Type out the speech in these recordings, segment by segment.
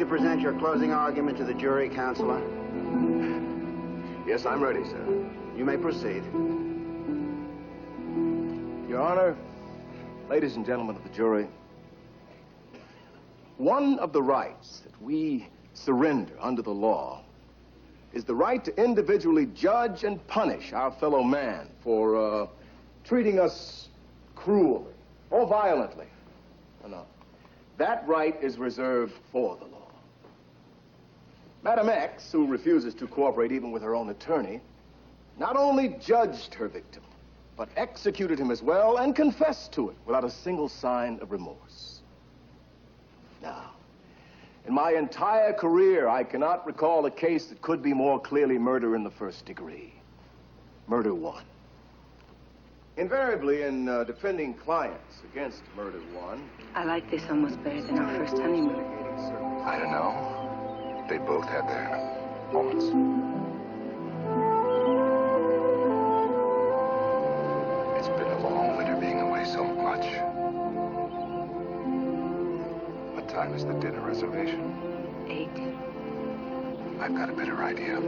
to present your closing argument to the jury, Counselor? Yes, I'm ready, sir. You may proceed. Your Honor, ladies and gentlemen of the jury, one of the rights that we surrender under the law is the right to individually judge and punish our fellow man for treating us cruelly or violently. No. That right is reserved for the law. Madam X, who refuses to cooperate even with her own attorney, not only judged her victim, but executed him as well and confessed to it without a single sign of remorse. Now, in my entire career, I cannot recall a case that could be more clearly murder in the first degree. Murder one. Invariably, in defending clients against murder one... I like this almost better than our first honeymoon. I don't know. They both had their moments. It's been a long winter being away so much. What time is the dinner reservation? 8. I've got a better idea.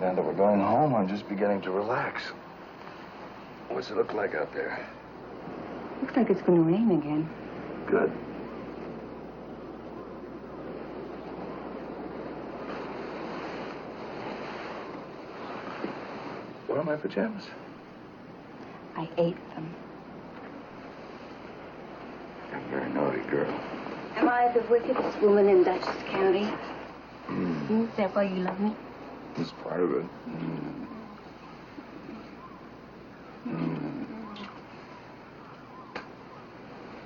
Now that we're going home, I'm just beginning to relax. What's it look like out there? Looks like it's going to rain again. Good. Where are my pajamas? I ate them. You're a very naughty girl. Am I the wickedest woman in Dutchess County? Is that why you love me? That's part of it.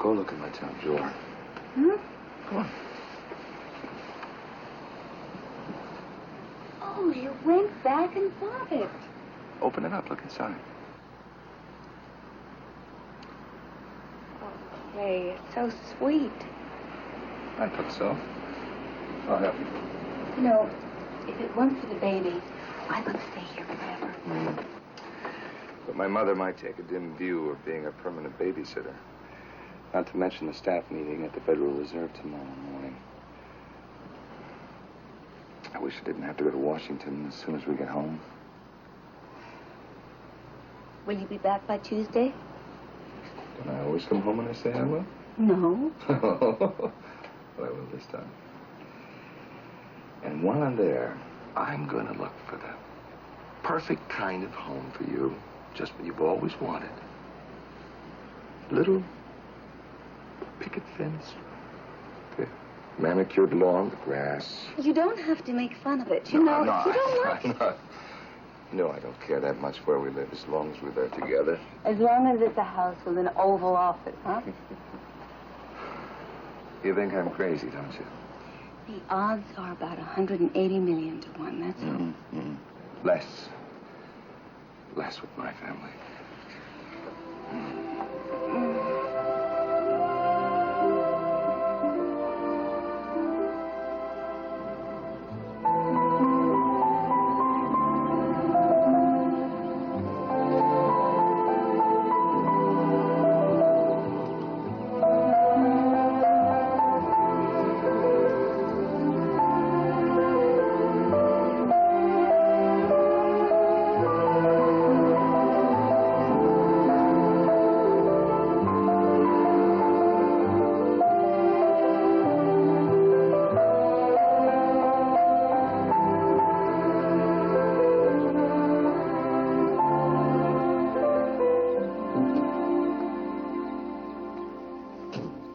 Go look at my top drawer. Huh? Come on. Oh, you went back and bought it. Open it up. Look inside. Okay, it's so sweet. I thought so. I'll help you. You know, if it weren't for the baby, I would stay here forever. But my mother might take a dim view of being a permanent babysitter. Not to mention the staff meeting at the Federal Reserve tomorrow morning. I wish I didn't have to go to Washington as soon as we get home. Will you be back by Tuesday? Don't I always come home when I say I will? No. Well, I will this time. And while I'm there, I'm going to look for the perfect kind of home for you. Just what you've always wanted. Little picket fence. The manicured lawn, the grass. You don't have to make fun of it. You know, No, if you don't like I'm not. No, I don't care that much where we live as long as we're there together. As long as it's a house with an Oval Office, huh? You think I'm crazy, don't you? The odds are about 180 million to 1, that's all. Less with my family.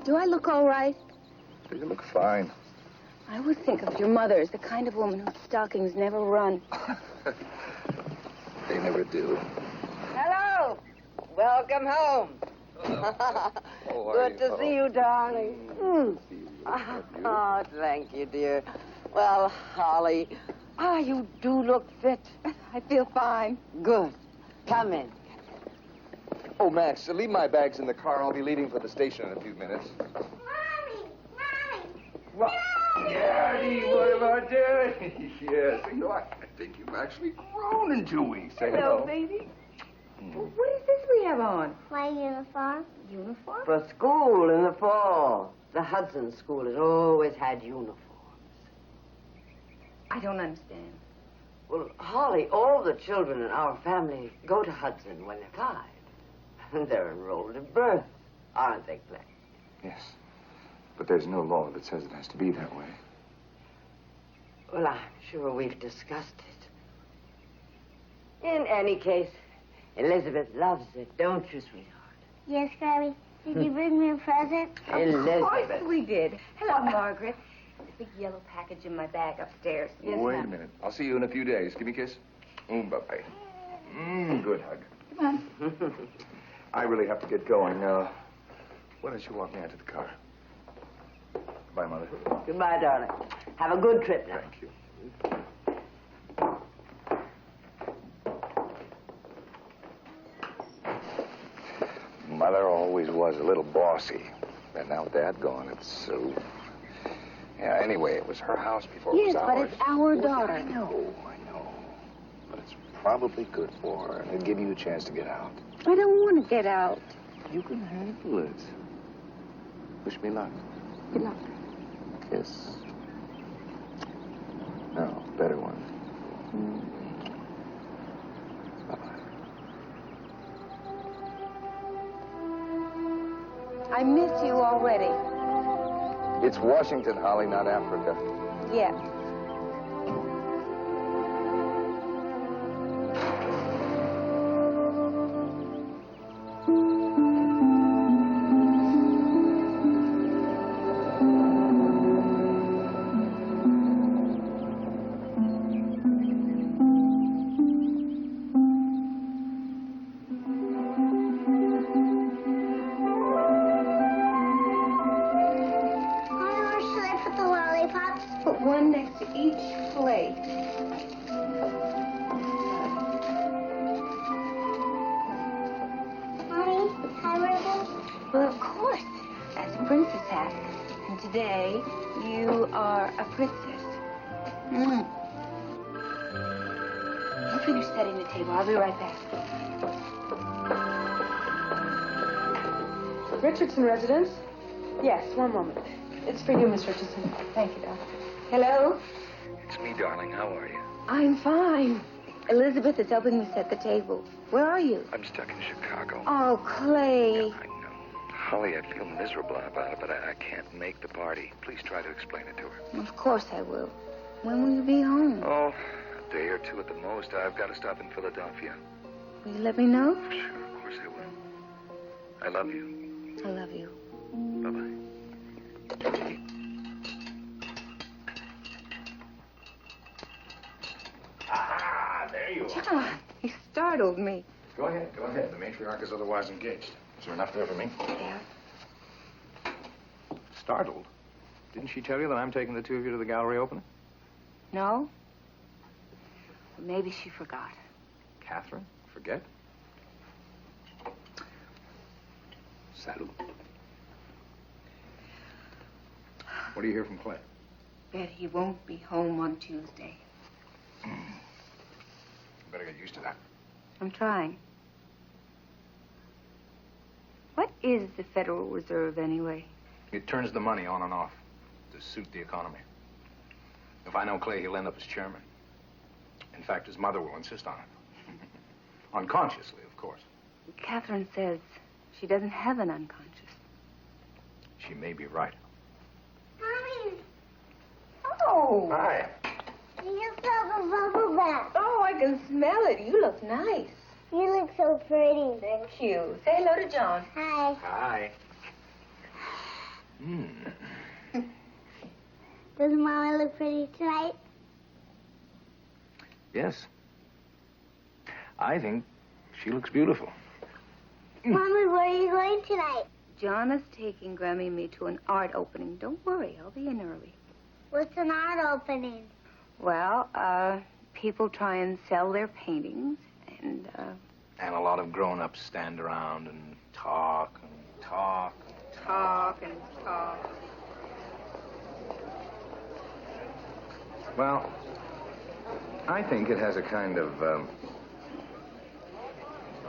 Do I look all right? You look fine. I always think of your mother as the kind of woman whose stockings never run. They never do. Hello. Welcome home. Good to see you, darling. Oh, thank you, dear. Well, Holly, you do look fit. I feel fine. Good. Come in. Oh, Max, leave my bags in the car. I'll be leaving for the station in a few minutes. What? Daddy, what about Daddy? Yes. You know, I think you've actually grown in 2 weeks. Say hello. baby. What is this we have on? My uniform. Uniform? For school in the fall. The Hudson School has always had uniforms. I don't understand. Well, Holly, all the children in our family go to Hudson when they're 5. And they're enrolled at birth, aren't they, Clay? Yes. But there's no law that says it has to be that way. Well, I'm sure we've discussed it. In any case, Elizabeth loves it, don't you, sweetheart? Yes, Gabby. Did you bring me a present? Elizabeth. Of course we did. Hello, Margaret. The big yellow package in my bag upstairs. Yes, Wait a ma'am. minute. I'll see you in a few days. Give me a kiss. Bye-bye. Good hug. Come on. I really have to get going. Why don't you walk me out to the car? Bye, Mother. Goodbye, darling. Have a good trip now. Thank you. Mother always was a little bossy. And now with Dad gone, it's so... Yeah, anyway, it was her house before it was Yes, ours. but it's our daughter. I know. But it's probably good for her. It'll give you a chance to get out. I don't want to get out. You can handle it. Wish me luck. Good luck. Kiss. No, better one. Bye-bye. I miss you already. It's Washington, Holly, not Africa. Yes. Where should I put the lollipops? Put one next to each plate. Mommy, hi, ribbon. Well, of course. That's a princess hat. And today, you are a princess. You finish setting the table. I'll be right back. Richardson residence? Yes, one moment. It's for you, Miss Richardson. Thank you, Doctor. Hello? It's me, darling. How are you? I'm fine. Elizabeth is helping me set the table. Where are you? I'm stuck in Chicago. Oh, Clay. I know. Holly, I feel miserable about it, but I can't make the party. Please try to explain it to her. Of course I will. When will you be home? Oh, a day or two at the most. I've got to stop in Philadelphia. Will you let me know? Sure, of course I will. I love you. I love you. Bye-bye. Ah, there you are. John, you startled me. Go ahead. The matriarch is otherwise engaged. Is there enough there for me? Yeah. Startled? Didn't she tell you that I'm taking the two of you to the gallery opening? No? Well, maybe she forgot. Catherine? Forget? Salut. What do you hear from Clay? Bet he won't be home on Tuesday. You better get used to that. I'm trying. What is the Federal Reserve, anyway? It turns the money on and off to suit the economy. If I know Clay, he'll end up as chairman. In fact, his mother will insist on it. Unconsciously, of course. Catherine says she doesn't have an unconscious. She may be right. Mommy, Oh! Hi. you have a bubble bath. Oh, I can smell it. You look nice. You look so pretty. Thank you. Say hello to John. Hi. Hi. Does Mama look pretty tonight? Yes. I think she looks beautiful. Mommy, where are you going tonight? John is taking Grammy and me to an art opening. Don't worry, I'll be in early. What's an art opening? Well, people try and sell their paintings, and, And a lot of grown-ups stand around and talk and talk. talk and talk. Well, I think it has a kind of,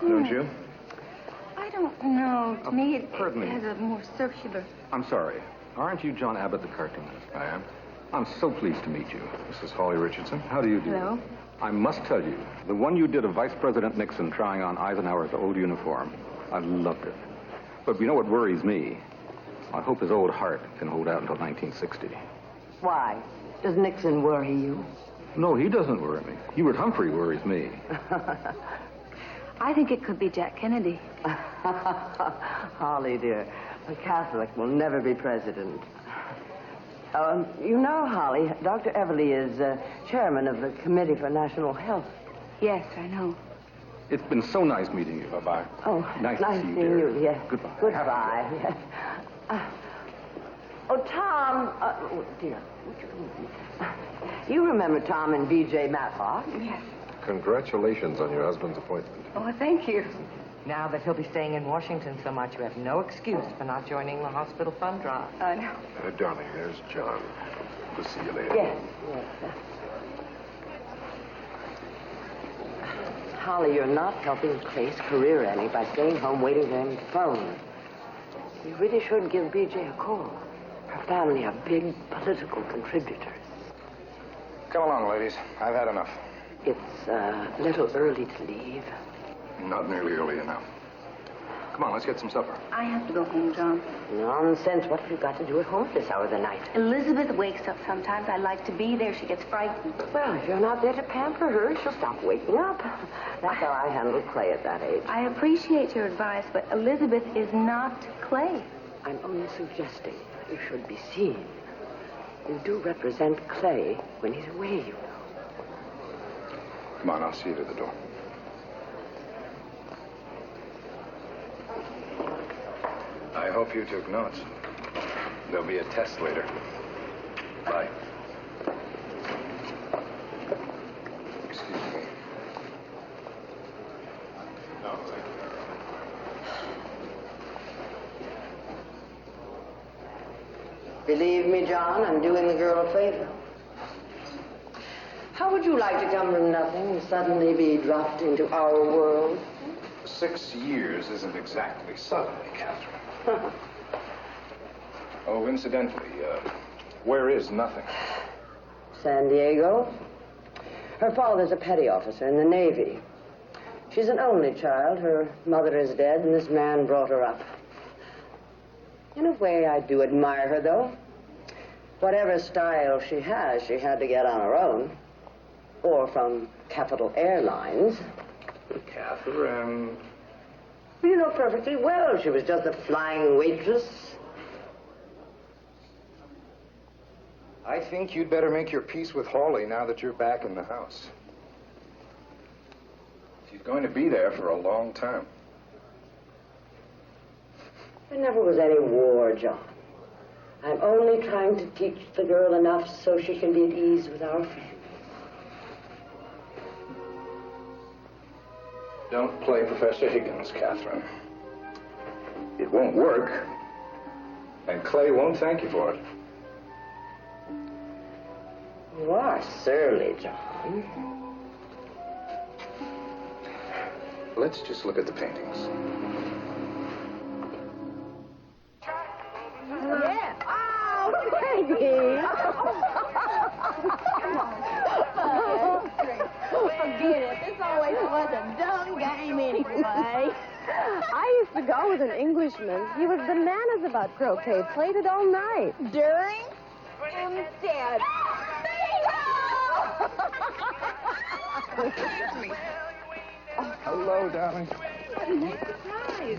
don't you? I don't know. To me, it pardon me. has a more circular... I'm sorry. Aren't you John Abbott, the cartoonist? I am. I'm so pleased to meet you. This is Holly Richardson. How do you do? Hello. I must tell you, the one you did of Vice President Nixon trying on Eisenhower's old uniform, I loved it. But you know what worries me? I hope his old heart can hold out until 1960. Why? Does Nixon worry you? No, he doesn't worry me. Hubert Humphrey worries me. I think it could be Jack Kennedy. Holly, dear, a Catholic will never be president. You know, Holly, Dr. Everly is chairman of the Committee for National Health. Yes, I know. It's been so nice meeting you. Bye-bye. Oh, Nice nice to see you, seeing dear. you, yes. Goodbye. Goodbye, yes. Oh, Tom, oh, dear. You remember Tom and B.J. Matlock? Yes. Congratulations on your husband's appointment. Oh, thank you. Now that he'll be staying in Washington so much, you have no excuse for not joining the hospital fund drive. No. Darling, there's John. We'll see you later. Yes, yes. Holly, you're not helping Clay's career any by staying home waiting for him to phone. You really should give B.J. a call. Her family are big political contributors. Come along, ladies. I've had enough. It's a little early to leave. Not nearly early enough. Come on, let's get some supper. I have to go home, John. Nonsense. What have you got to do at home at this hour of the night? Elizabeth wakes up sometimes. I like to be there. She gets frightened. Well, if you're not there to pamper her, she'll stop waking up. That's how I handled Clay at that age. I appreciate your advice, but Elizabeth is not Clay. I'm only suggesting you should be seen. You do represent Clay when he's away, you know. Come on, I'll see you to the door. I hope you took notes. There'll be a test later. Bye. Excuse me. No, thank you. Believe me, John, I'm doing the girl a favor. How would you like to come from nothing and suddenly be dropped into our world? 6 years isn't exactly suddenly, Catherine. Oh, incidentally, where is nothing? San Diego. Her father's a petty officer in the Navy. She's an only child. Her mother is dead, and this man brought her up. In a way, I do admire her, though. Whatever style she has, she had to get on her own. Or from Capital Airlines. Catherine. You know perfectly well she was just a flying waitress. I think you'd better make your peace with Hawley now that you're back in the house. She's going to be there for a long time. There never was any war, John. I'm only trying to teach the girl enough so she can be at ease with our family. Don't play Professor Higgins, Catherine. It won't work. And Clay won't thank you for it. You are surly, John. Let's just look at the paintings. Yeah. Oh, Peggy. Forget it. This always was a dumb game anyway. I used to go with an Englishman. He was bananas about croquet. Played it all night. During? Instead. Hello, darling. What a nice surprise.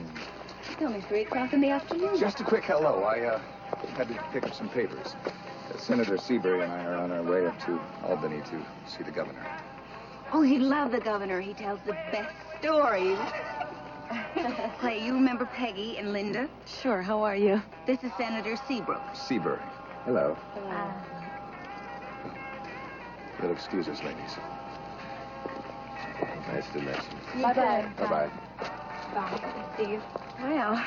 It's only 3 o'clock in the afternoon. Just a quick hello. I had to pick up some papers. Senator Seabury and I are on our way up to Albany to see the governor. Oh, you'd love the governor. He tells the best stories. Clay, you remember Peggy and Linda? Sure, how are you? This is Senator Seabrook. Seabury. Hello. You'll excuse us, ladies. Nice to meet you. Bye-bye. Bye-bye. Bye, Steve. Well,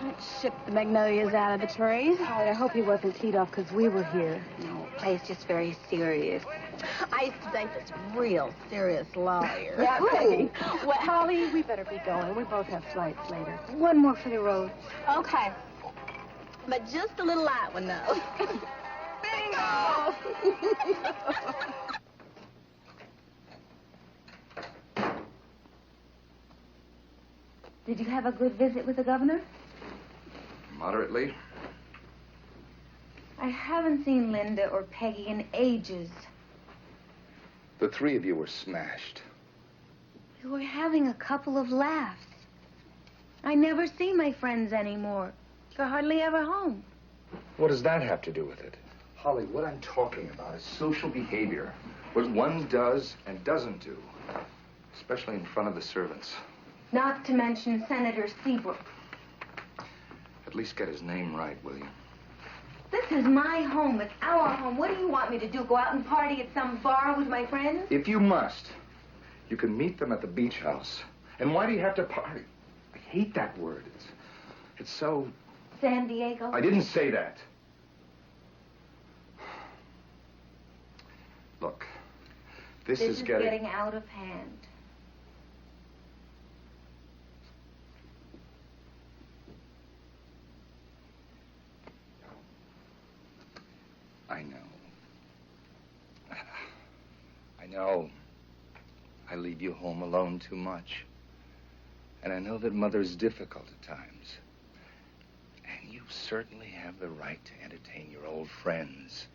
let's ship the magnolias out of the trees. Holly, I hope he wasn't teed off because we were here. No, Clay's just very serious. I used to date this real serious lawyer. Yeah, Peggy. Well, Holly, we better be going. We both have flights later. One more for the road. Okay. But just a little light one, though. Bingo! Did you have a good visit with the governor? Moderately. I haven't seen Linda or Peggy in ages. The three of you were smashed. We were having a couple of laughs. I never see my friends anymore. They're hardly ever home. What does that have to do with it? Holly, what I'm talking about is social behavior. What one does and doesn't do. Especially in front of the servants. Not to mention Senator Seabrook. At least get his name right, will you? This is my home. It's our home. What do you want me to do? Go out and party at some bar with my friends? If you must, you can meet them at the beach house. And why do you have to party? I hate that word. It's so... San Diego? I didn't say that. Look, this is getting out of hand. I know. I know. I leave you home alone too much. And I know that Mother's difficult at times. And you certainly have the right to entertain your old friends.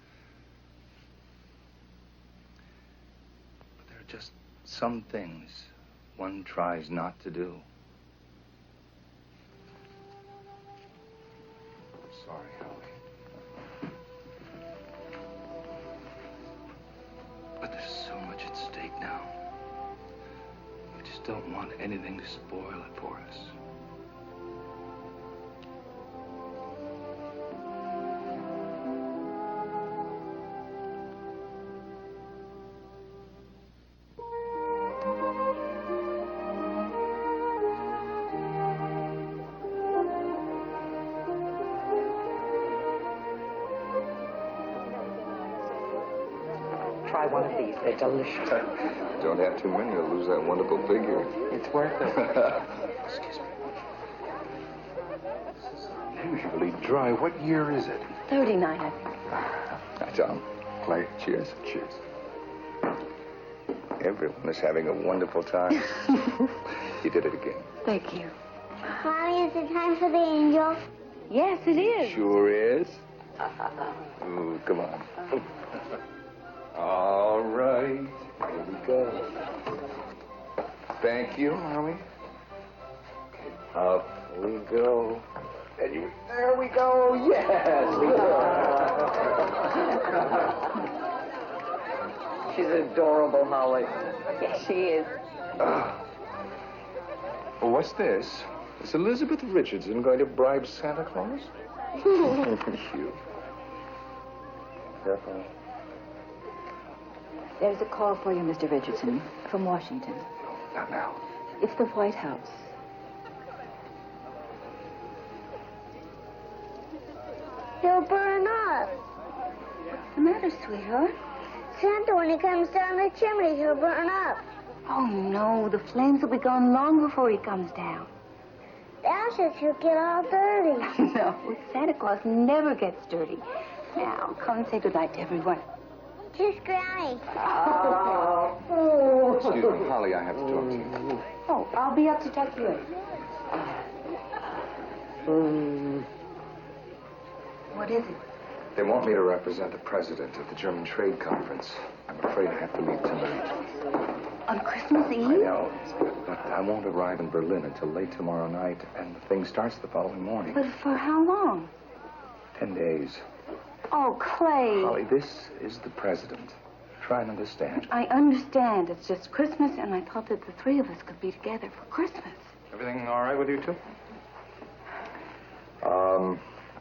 But there are just some things one tries not to do. Sorry, Howie. But there's so much at stake now. I just don't want anything to spoil it for us. Try one of these. They're delicious. Don't have too many or lose that wonderful figure. It's worth it. Excuse me. Usually dry. What year is it? 39, I think. Hi, Tom. Clay, cheers. Cheers. Everyone is having a wonderful time. You did it again. Thank you. Mommy, is it time for the angels? Yes, it is. Sure is. Ooh, come on. All right. Here we go. Thank you, Mommy. Up we go. And you... There we go. Yes. She's adorable, Holly. Yes, she is. Well, what's this? Is Elizabeth Richardson going to bribe Santa Claus? You. Careful. There's a call for you, Mr. Richardson, from Washington. Not now. It's the White House. He'll burn up. What's the matter, sweetheart? Santa, when he comes down the chimney, he'll burn up. Oh, no. The flames will be gone long before he comes down. The ashes will get all dirty. No, Santa Claus never gets dirty. Now, come and say goodnight to everyone. Kiss Granny. Excuse me, Holly, I have to talk to you. Oh, I'll be up to tuck you in. What is it? They want me to represent the president at the German Trade Conference. I'm afraid I have to leave tonight. On Christmas Eve? I know, but I won't arrive in Berlin until late tomorrow night, and the thing starts the following morning. But for how long? 10 days. Oh, Clay. Holly, this is the president. try and understand. I understand. It's just Christmas, and I thought that the three of us could be together for Christmas. Everything all right with you two?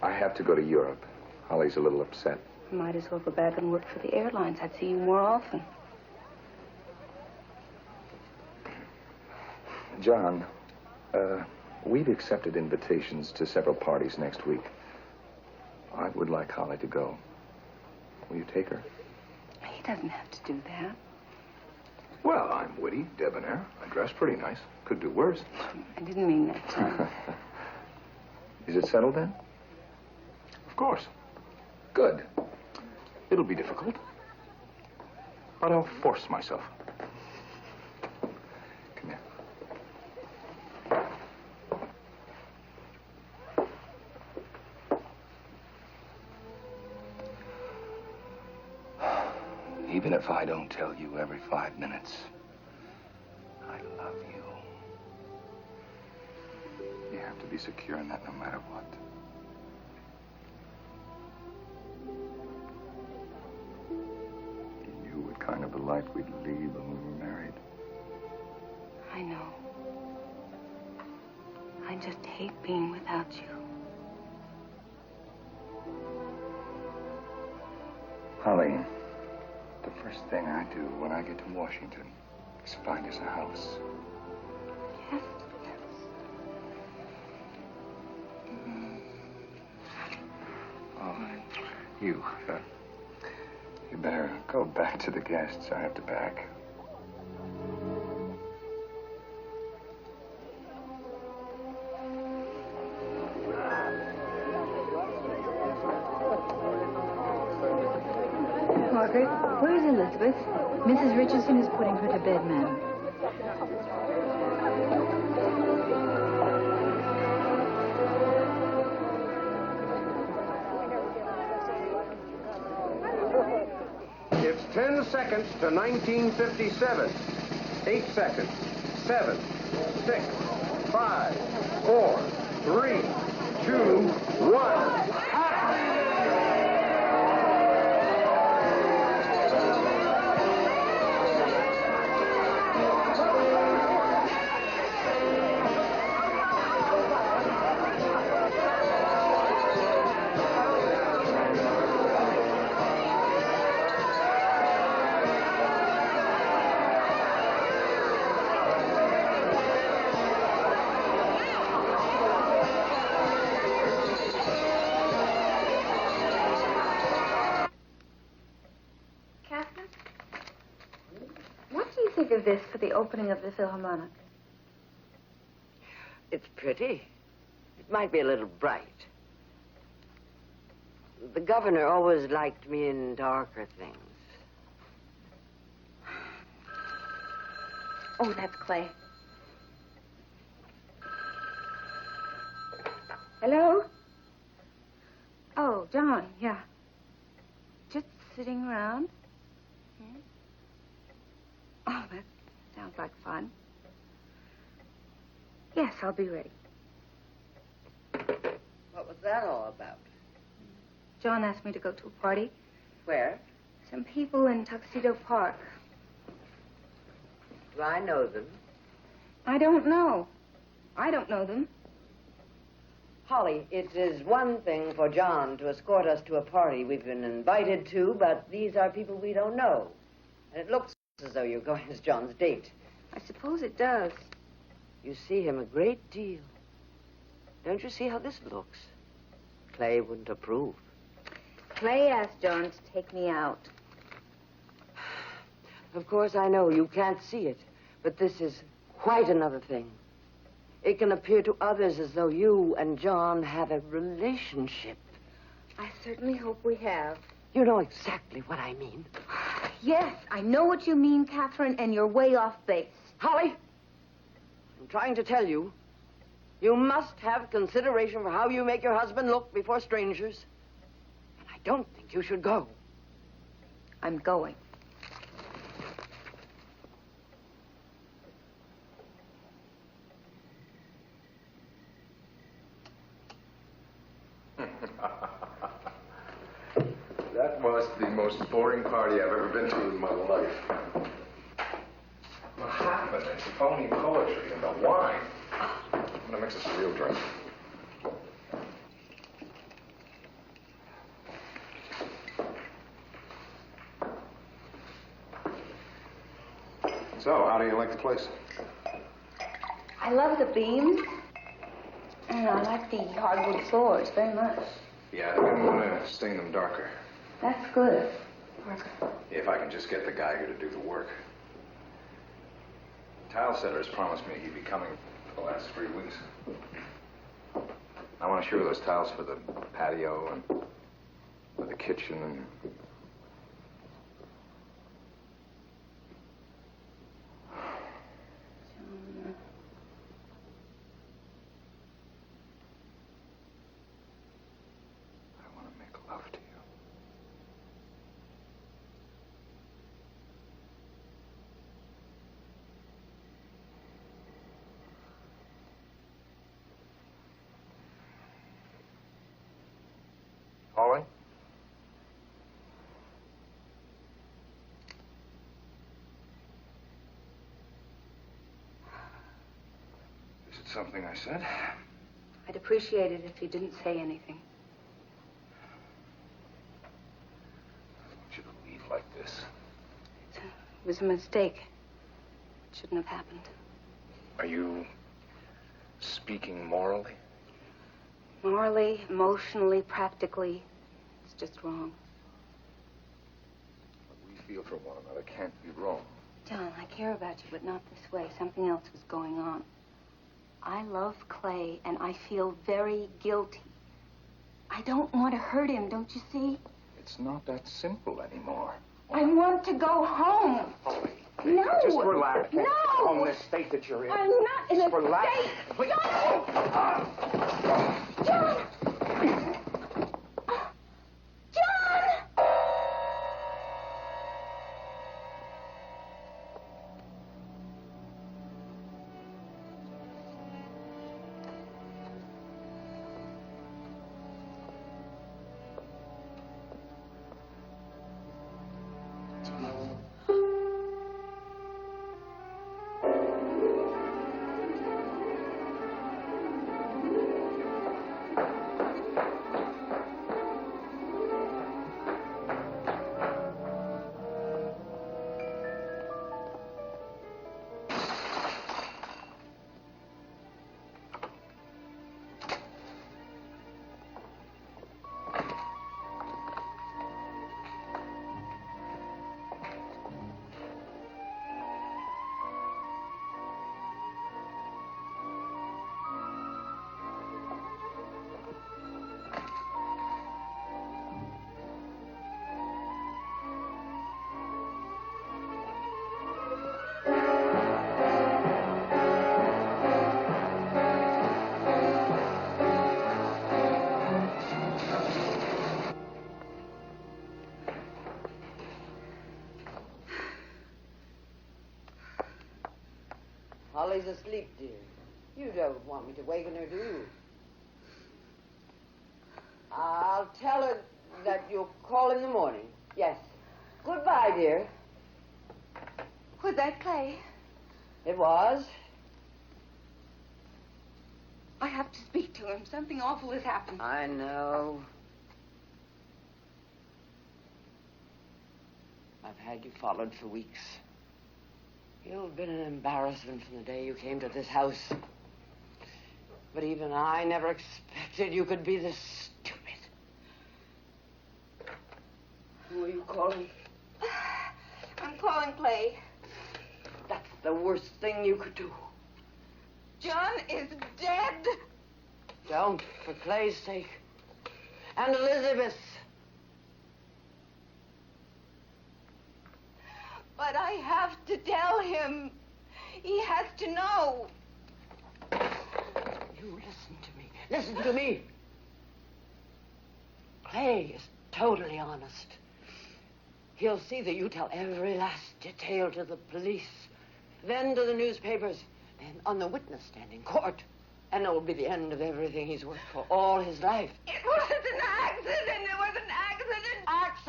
I have to go to Europe. Holly's a little upset. Might as well go back and work for the airlines. I'd see you more often. John, we've accepted invitations to several parties next week. I would like Holly to go. Will you take her? He doesn't have to do that. Well, I'm witty, debonair. I dress pretty nice. Could do worse. I didn't mean that, John. Is it settled then? Of course. Good. It'll be difficult. But I'll force myself. Come here. Even if I don't tell you every 5 minutes, I love you. You have to be secure in that no matter what. You knew what kind of a life we'd lead when we were married. I know. I just hate being without you. Holly, the first thing I do when I get to Washington is find us a house. Yes? Oh, you better go back to the guests. I have to pack. Margaret, where's Elizabeth? Mrs. Richardson is putting her to bed, ma'am. It's 10 seconds to 1957. 8 seconds. 7, 6, 5, 4, 3, 2, 1. Of this for the opening of the Philharmonic? It's pretty. It might be a little bright. The governor always liked me in darker things. Oh, that's Clay. Hello? Oh, John, yeah. Just sitting around. Oh, that sounds like fun. Yes, I'll be ready. What was that all about? John asked me to go to a party. Where? Some people in Tuxedo Park. Do I know them? I don't know. I don't know them. Holly, it is one thing for John to escort us to a party we've been invited to, but these are people we don't know. And it looks as though you're going as John's date. I suppose it does. You see him a great deal. Don't you see how this looks? Clay wouldn't approve. Clay asked John to take me out. Of course, I know you can't see it, but this is quite another thing. It can appear to others as though you and John have a relationship. I certainly hope we have. You know exactly what I mean. Yes, I know what you mean, Catherine, and you're way off base. Holly, I'm trying to tell you, you must have consideration for how you make your husband look before strangers. And I don't think you should go. I'm going. That was the most boring party I've ever been to in my life. What happened? It's the phony poetry and the wine. I'm gonna mix us a real drink. So, how do you like the place? I love the beams. And I like the hardwood floors very much. Yeah, I think I'm gonna stain them darker. That's good, Parker. If I can just get the guy here to do the work. Tile setter's promised me he'd be coming for the last 3 weeks. I want to shoot those tiles for the patio and for the kitchen and... I want to make love to you. Holly? Is it something I said? I'd appreciate it if you didn't say anything. I don't want you to leave like this. It was a mistake. It shouldn't have happened. Are you speaking morally? Morally, emotionally, practically, it's just wrong. What we feel for one another can't be wrong. John, I care about you, but not this way. Something else was going on. I love Clay, and I feel very guilty. I don't want to hurt him, don't you see? It's not that simple anymore. I want to go home. Holly, No. just relax. No. On this state that you're in. I'm not in a relax. state. Please. John! John! Holly's asleep, dear. You don't want me to waken her, do you? I'll tell her that you'll call in the morning. Yes. Goodbye, dear. Was that Clay? It was. I have to speak to him. Something awful has happened. I know. I've had you followed for weeks. You've been an embarrassment from the day you came to this house. But even I never expected you could be this stupid. Who are you calling? I'm calling Clay. That's the worst thing you could do. John is dead. Don't, for Clay's sake. And Elizabeth's. But I have to tell him. He has to know. You listen to me. Listen to me. Clay is totally honest. He'll see that you tell every last detail to the police, then to the newspapers, then on the witness stand in court. And it will be the end of everything he's worked for all his life. It was an accident. It was an accident.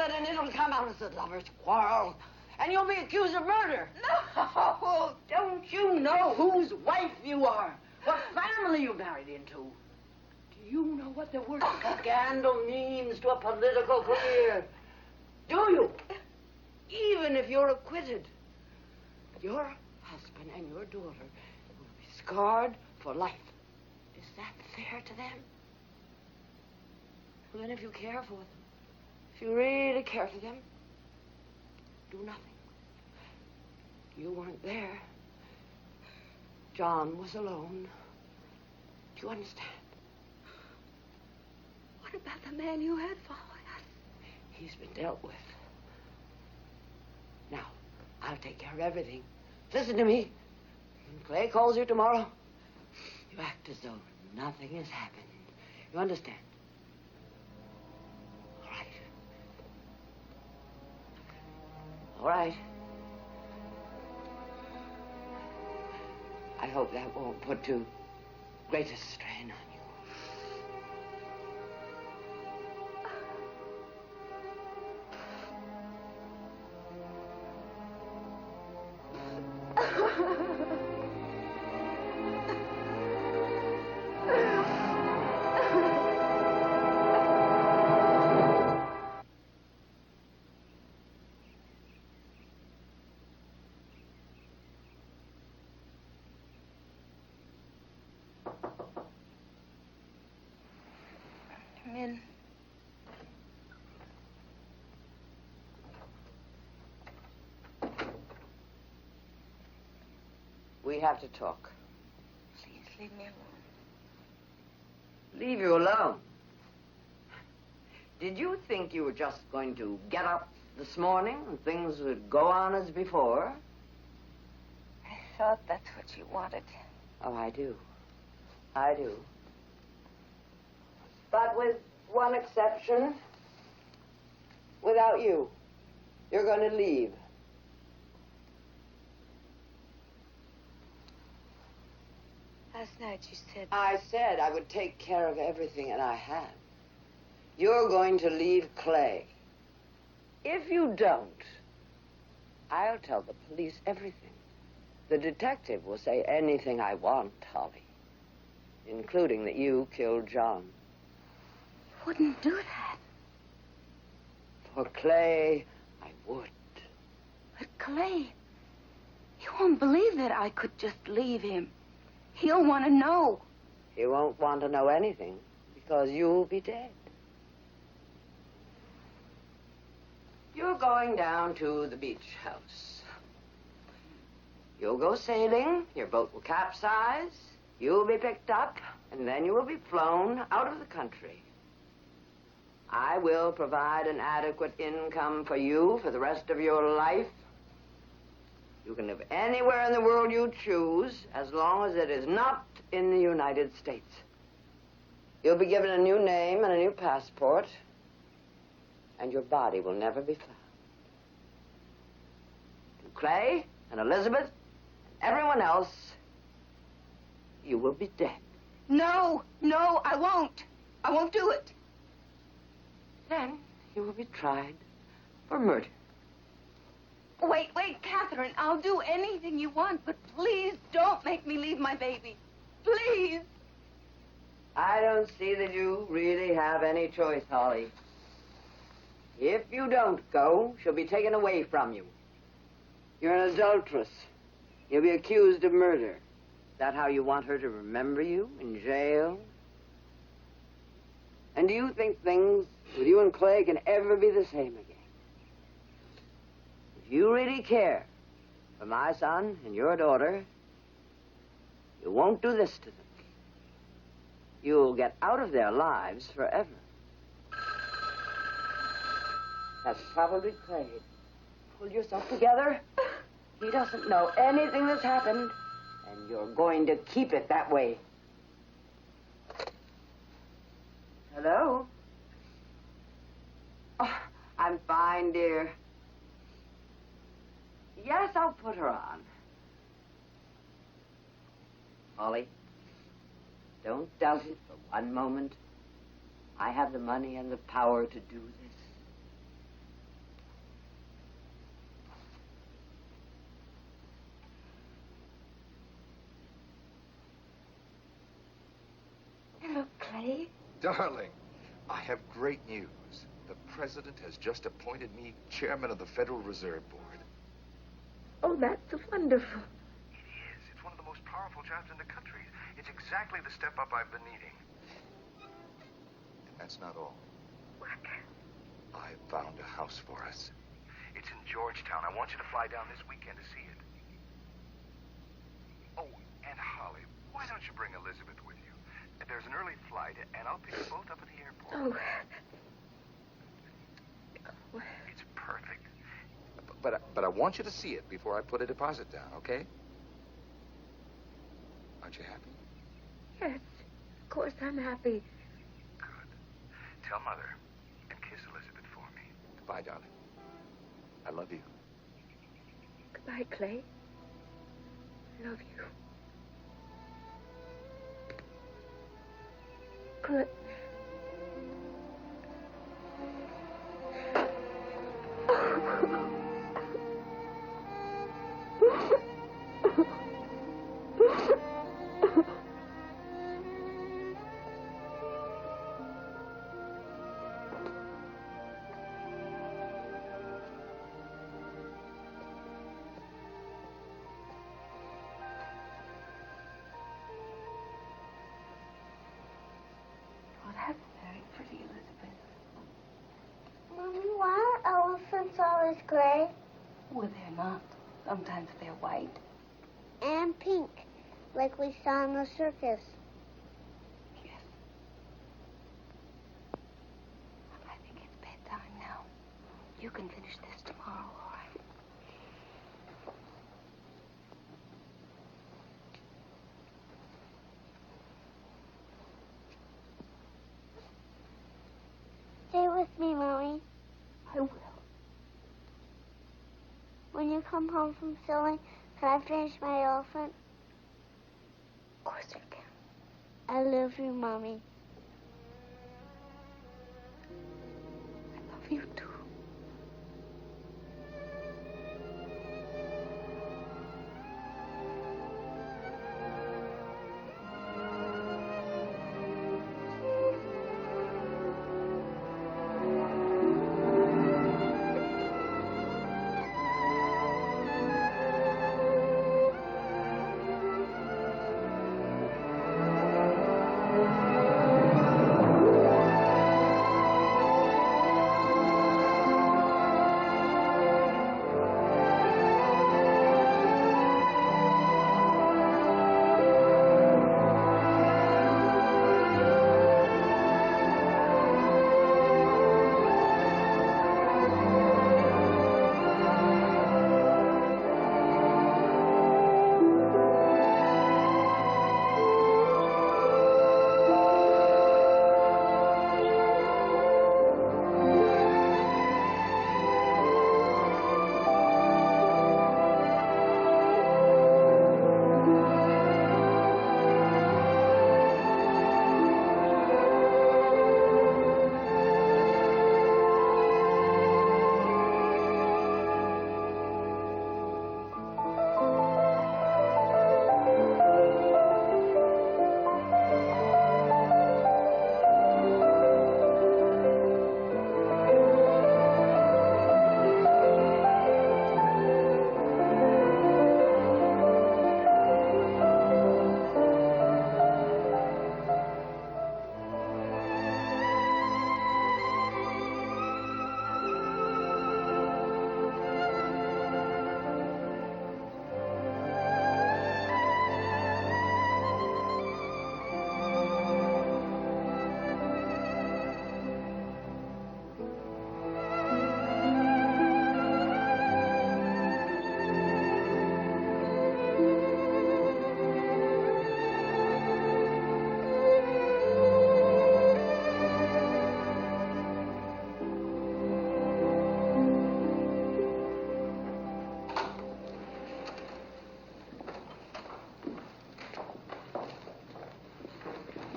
it and it'll come out as a lover's quarrel. And you'll be accused of murder. No! Don't you know whose wife you are? What family you married into? Do you know what the word scandal means to a political career? Do you? Even if you're acquitted, your husband and your daughter will be scarred for life. Is that fair to them? Well, then if you care for them, if you really care for them, do nothing. You weren't there. John was alone. Do you understand? What about the man you had following us? He's been dealt with. Now, I'll take care of everything. Listen to me. When Clay calls you tomorrow, you act as though nothing has happened. You understand? All right. All right. I hope that won't put too great a strain on you. Come in. We have to talk. Please leave me alone. Leave you alone? Did you think you were just going to get up this morning and things would go on as before? I thought that's what you wanted. Oh, I do. I do. But with one exception. Without you. You're going to leave. Last night you said... I said I would take care of everything, and I have. You're going to leave Clay. If you don't, I'll tell the police everything. The detective will say anything I want, Holly. Including that you killed John. Wouldn't do that. For Clay, I would. But Clay, you won't believe that I could just leave him. He'll want to know. He won't want to know anything because you'll be dead. You're going down to the beach house. You'll go sailing, your boat will capsize, you'll be picked up, and then you will be flown out of the country. I will provide an adequate income for you for the rest of your life. You can live anywhere in the world you choose, as long as it is not in the United States. You'll be given a new name and a new passport, and your body will never be found. To Clay and Elizabeth and everyone else, you will be dead. No, I won't. I won't do it. Then you will be tried for murder. Wait, Catherine. I'll do anything you want, but please don't make me leave my baby. Please. I don't see that you really have any choice, Holly. If you don't go, she'll be taken away from you. You're an adulteress. You'll be accused of murder. Is that how you want her to remember you in jail? And do you think things with you and Clay can ever be the same again? If you really care for my son and your daughter, you won't do this to them. You'll get out of their lives forever. That's probably Clay. Pull yourself together. He doesn't know anything that's happened, and you're going to keep it that way. Hello? Oh, I'm fine, dear. Yes, I'll put her on. Holly, don't doubt it for one moment. I have the money and the power to do this. darling, I have great news. The president has just appointed me chairman of the Federal Reserve Board. Oh, that's wonderful. It is. It's one of the most powerful jobs in the country. It's exactly the step up I've been needing. And that's not all. What? I found a house for us. It's in Georgetown. I want you to fly down this weekend to see it. Oh, and Holly, why don't you bring Elizabeth with you? There's an early flight, and I'll pick you both up at the airport. Oh. It's perfect. But I want you to see it before I put a deposit down, okay? Aren't you happy? Yes, of course I'm happy. Good. Tell Mother and kiss Elizabeth for me. Goodbye, darling. I love you. Goodbye, Clay. I love you. Good. That's very pretty, Elizabeth. Mommy, why are elephants always gray? Well, they're not. Sometimes they're white. And pink, like we saw in the circus. Yes. I think it's bedtime now. You can finish this tomorrow, all right? Stay with me, Mommy. I will. When you come home from sewing, can I finish my elephant? Of course you can. I love you, Mommy. I love you, too.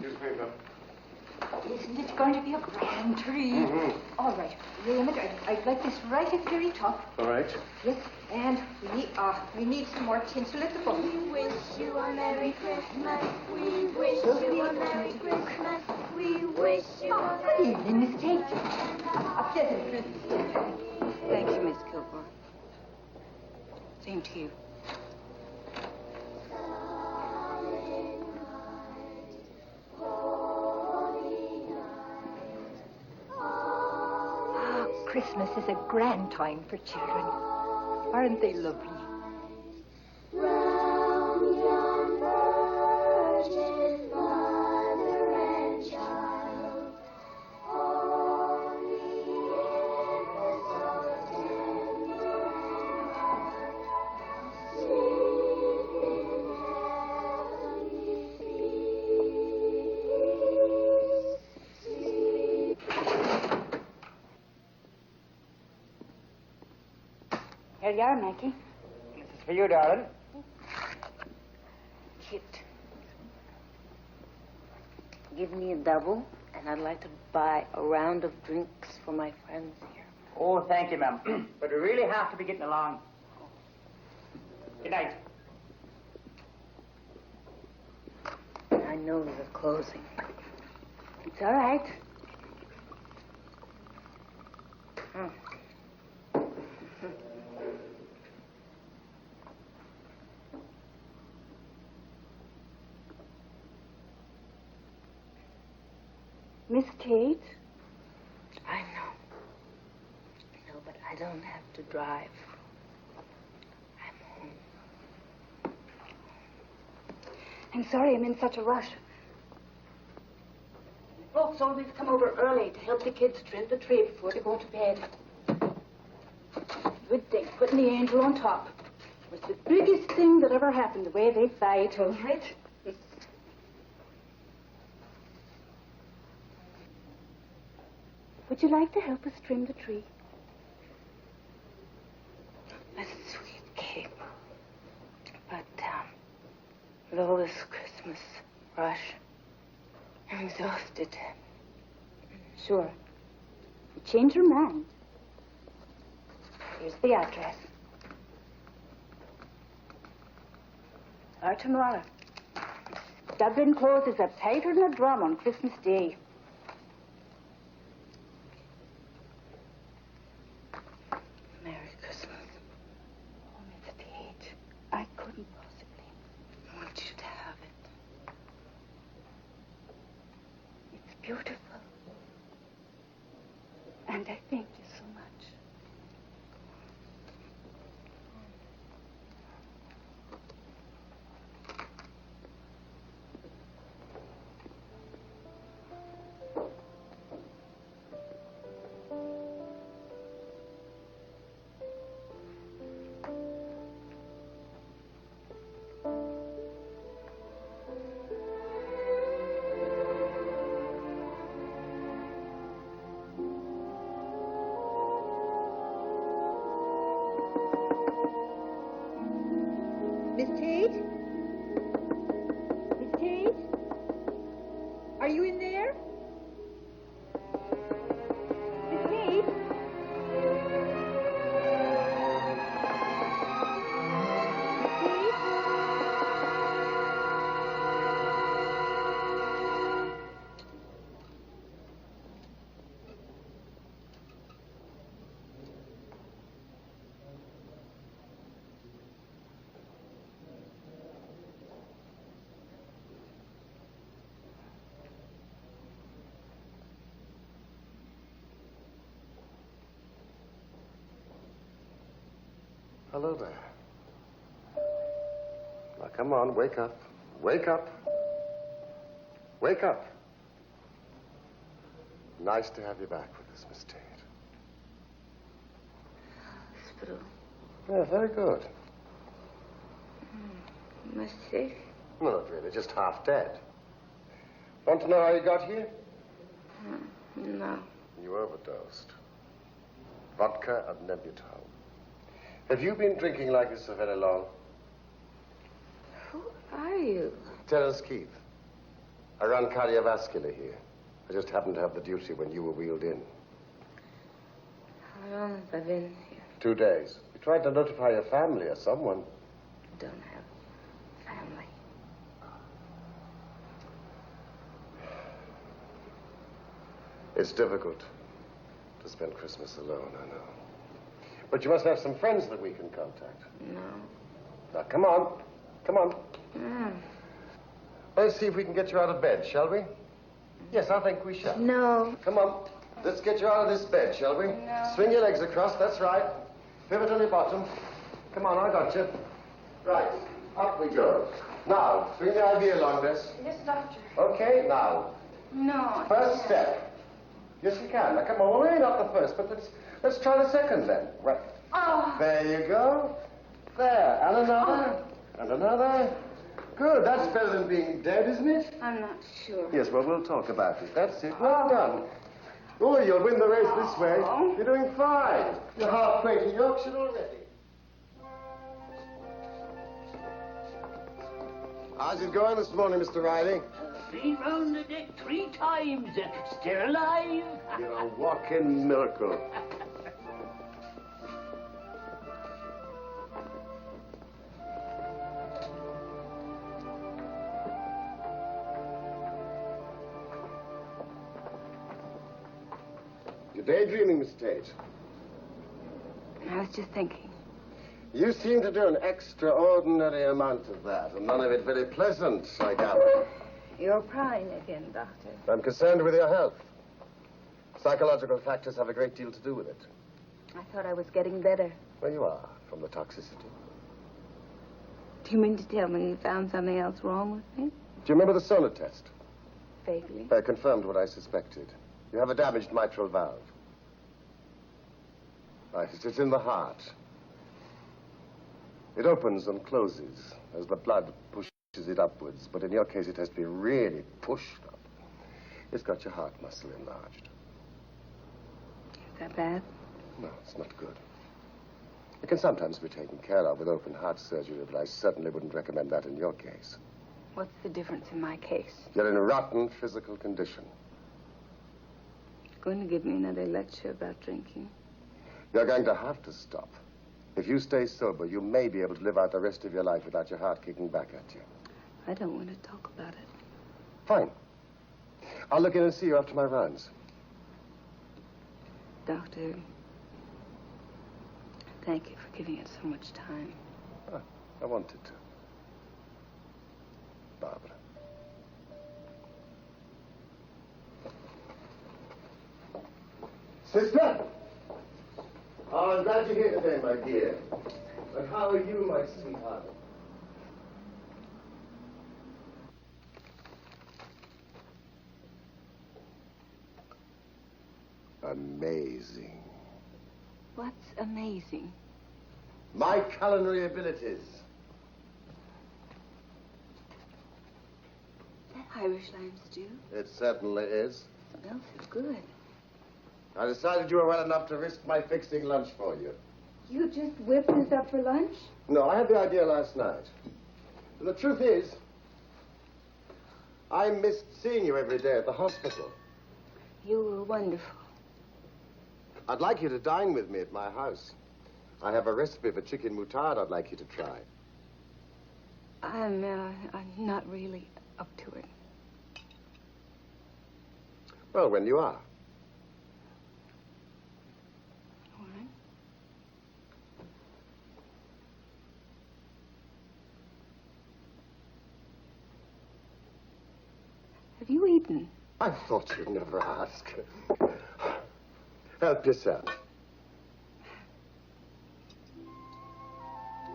Newspaper. Isn't it going to be a grand treat? Mm-hmm. All right, Damn it, I'd like this right at the very top. All right. Yes, and we need some more tinsel at the bottom. We wish you a Merry Christmas. We wish you a Merry Christmas. We wish you a Good evening, Miss Tate. A pleasant Christmas. Thank you, Miss Kilgore. Same to you. Christmas is a grand time for children. Aren't they lovely? Round yon virgin mother and child, holy in the so tender and heart, sleep in heavenly peace. Sleep. Here you are, Maggie. This is for you, darling. Kit, give me a double, and I'd like to buy a round of drinks for my friends here. Oh, thank you, ma'am. But we really have to be getting along. Good night. I know they're closing. It's all right. Oh. Miss Tate? I know. No, but I don't have to drive. I'm home. I'm sorry I'm in such a rush. Folks always come over early to help the kids trim the tree before they go to bed. You'd think putting the angel on top was the biggest thing that ever happened, the way they fight over it. Would you like to help us trim the tree? A sweet cake. But, with all this Christmas rush, I'm exhausted. Sure. You change your mind. Here's the address. Or tomorrow. Dublin closes up tighter than a drum on Christmas Day. Merry Christmas. Oh, Miss Tate, I couldn't possibly. I want you to have it. It's beautiful. And I thank you so much. Miss Tate? Miss Tate? Are you in there? Miss Tate? Hello there. Now, come on, wake up. Wake up. Wake up. Nice to have you back with us, Miss Tate. Hospital. Yeah, very good. Am I sick? No, not really, just half dead. Want to know how you got here? No. You overdosed. Vodka and Nebutol. Have you been drinking like this for very long? Who are you? Terence Keith. I run cardiovascular here. I just happened to have the duty when you were wheeled in. I've been here. 2 days. You tried to notify your family or someone. Don't have family. It's difficult to spend Christmas alone, I know. But you must have some friends that we can contact. No. Now, come on. Come on. Mm. Let's see if we can get you out of bed, shall we? Yes, I think we shall. No. Come on. Let's get you out of this bed, shall we? No. Swing your legs across, that's right. Pivot on your bottom. Come on, I got you. Right, up we go. Now, swing the IV along this. Yes, doctor. Okay, now. No. First step. Yes, you can. Now, come on. Well, maybe not the first, but let's try the second then. Right. Oh. There you go. There. And another. And another. Good. That's better than being dead, isn't it? I'm not sure. Yes, well, we'll talk about it. That's it. Well done. Oh, you'll win the race this way. You're doing fine. You're halfway to Yorkshire already. How's it going this morning, Mr. Riley? Been round the deck 3 times. Still alive. You're a walking miracle. You're daydreaming, Miss Tate. I was just thinking. You seem to do an extraordinary amount of that, and none of it very pleasant, I gather. You're crying again, Doctor. I'm concerned with your health. Psychological factors have a great deal to do with it. I thought I was getting better. Well, you are, from the toxicity. Do you mean to tell me you found something else wrong with me? Do you remember the sonar test? Vaguely. I confirmed what I suspected. You have a damaged mitral valve. Right, it's in the heart. It opens and closes as the blood pushes it upwards, but in your case it has to be really pushed up. It's got your heart muscle enlarged. Is that bad? No, it's not good. It can sometimes be taken care of with open heart surgery, but I certainly wouldn't recommend that in your case. What's the difference in my case? You're in a rotten physical condition. Going to give me another lecture about drinking? You're going to have to stop. If you stay sober, you may be able to live out the rest of your life without your heart kicking back at you. I don't want to talk about it. Fine. I'll look in and see you after my rounds. Doctor, thank you for giving it so much time. Ah, I wanted to. Barbara. Sister! Oh, I'm glad you're here today, my dear. But how are you, my sweetheart? Amazing. What's amazing? My culinary abilities. That Irish lime stew It certainly is. smells so good. I decided you were well enough to risk my fixing lunch for you. You just whipped this up for lunch? No, I had the idea last night. And the truth is, I missed seeing you every day at the hospital. You were wonderful. I'd like you to dine with me at my house. I have a recipe for chicken moutarde I'd like you to try. I'm not really up to it. Well, when you are. All right. Have you eaten? I thought you'd never ask. Help yourself.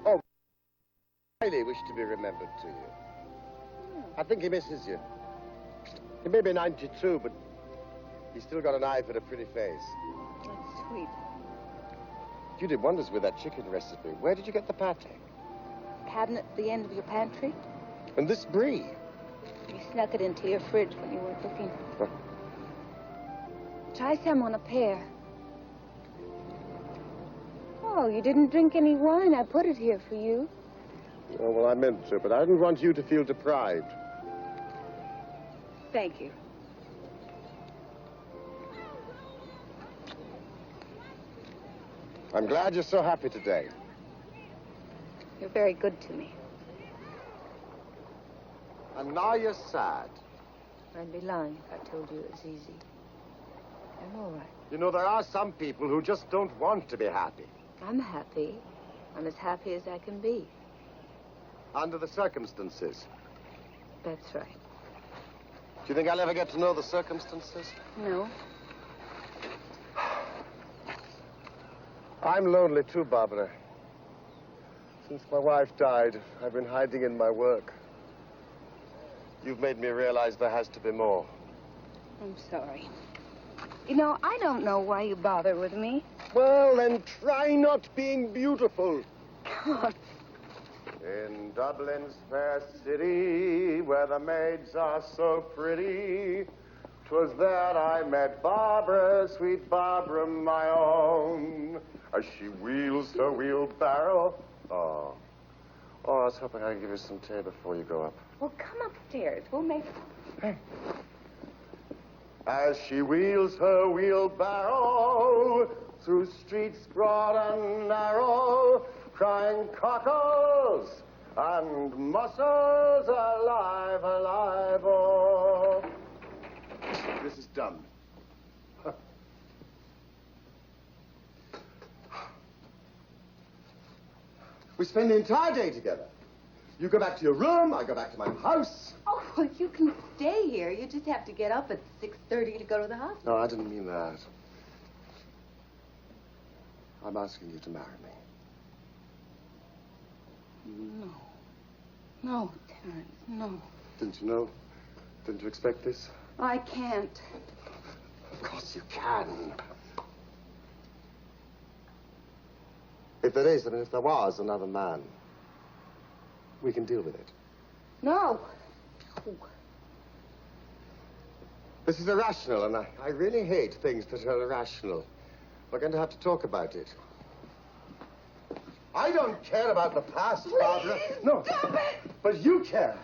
Oh, Riley wished to be remembered to you. I think he misses you. He may be 92, but he's still got an eye for a pretty face. That's sweet. You did wonders with that chicken recipe. Where did you get the pate? Cabinet at the end of your pantry? And this brie? You snuck it into your fridge when you weren't looking. Try some on a pear. Oh, you didn't drink any wine. I put it here for you. Oh, well, I meant to, but I didn't want you to feel deprived. Thank you. I'm glad you're so happy today. You're very good to me. And now you're sad. I'd be lying if I told you it was easy. I'm all right. You know, there are some people who just don't want to be happy. I'm happy. I'm as happy as I can be. Under the circumstances. That's right. Do you think I'll ever get to know the circumstances? No. I'm lonely too, Barbara. Since my wife died, I've been hiding in my work. You've made me realize there has to be more. I'm sorry. You know, I don't know why you bother with me. Well, then try not being beautiful. God. In Dublin's fair city, where the maids are so pretty, 'twas there I met Barbara, sweet Barbara, my own, as she wheels her wheelbarrow. Oh, I was hoping I could give you some tea before you go up. Well, come upstairs. We'll make... As she wheels her wheelbarrow through streets broad and narrow, crying cockles and mussels, alive, alive, oh. This is done. We spend the entire day together. You go back to your room, I go back to my house. Oh, well, you can stay here. You just have to get up at 6:30 to go to the hospital. No, I didn't mean that. I'm asking you to marry me. No. No, Terrence, no. Didn't you know? Didn't you expect this? I can't. Of course you can. If there is, and if there was another man, we can deal with it. No. This is irrational, and I really hate things that are irrational. We're going to have to talk about it. I don't care about the past, Barbara. No. Stop it! But you care.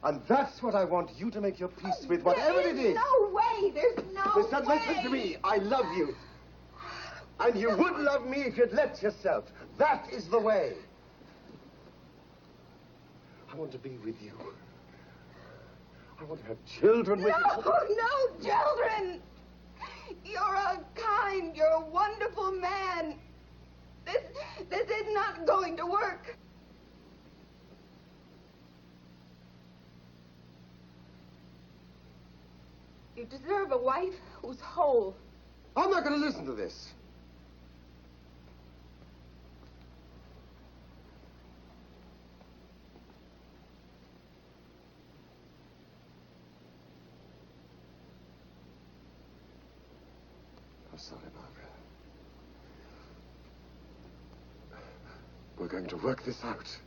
And that's what I want you to make your peace with, whatever it is. No way! There's no Listen, way! listen to me. I love you. And you would love me if you'd let yourself. That is the way. I want to be with you. I want to have children with you. No children! You're a wonderful man. This is not going to work. You deserve a wife who's whole. I'm not going to listen to this. I'm sorry, Barbara. We're going to work this out.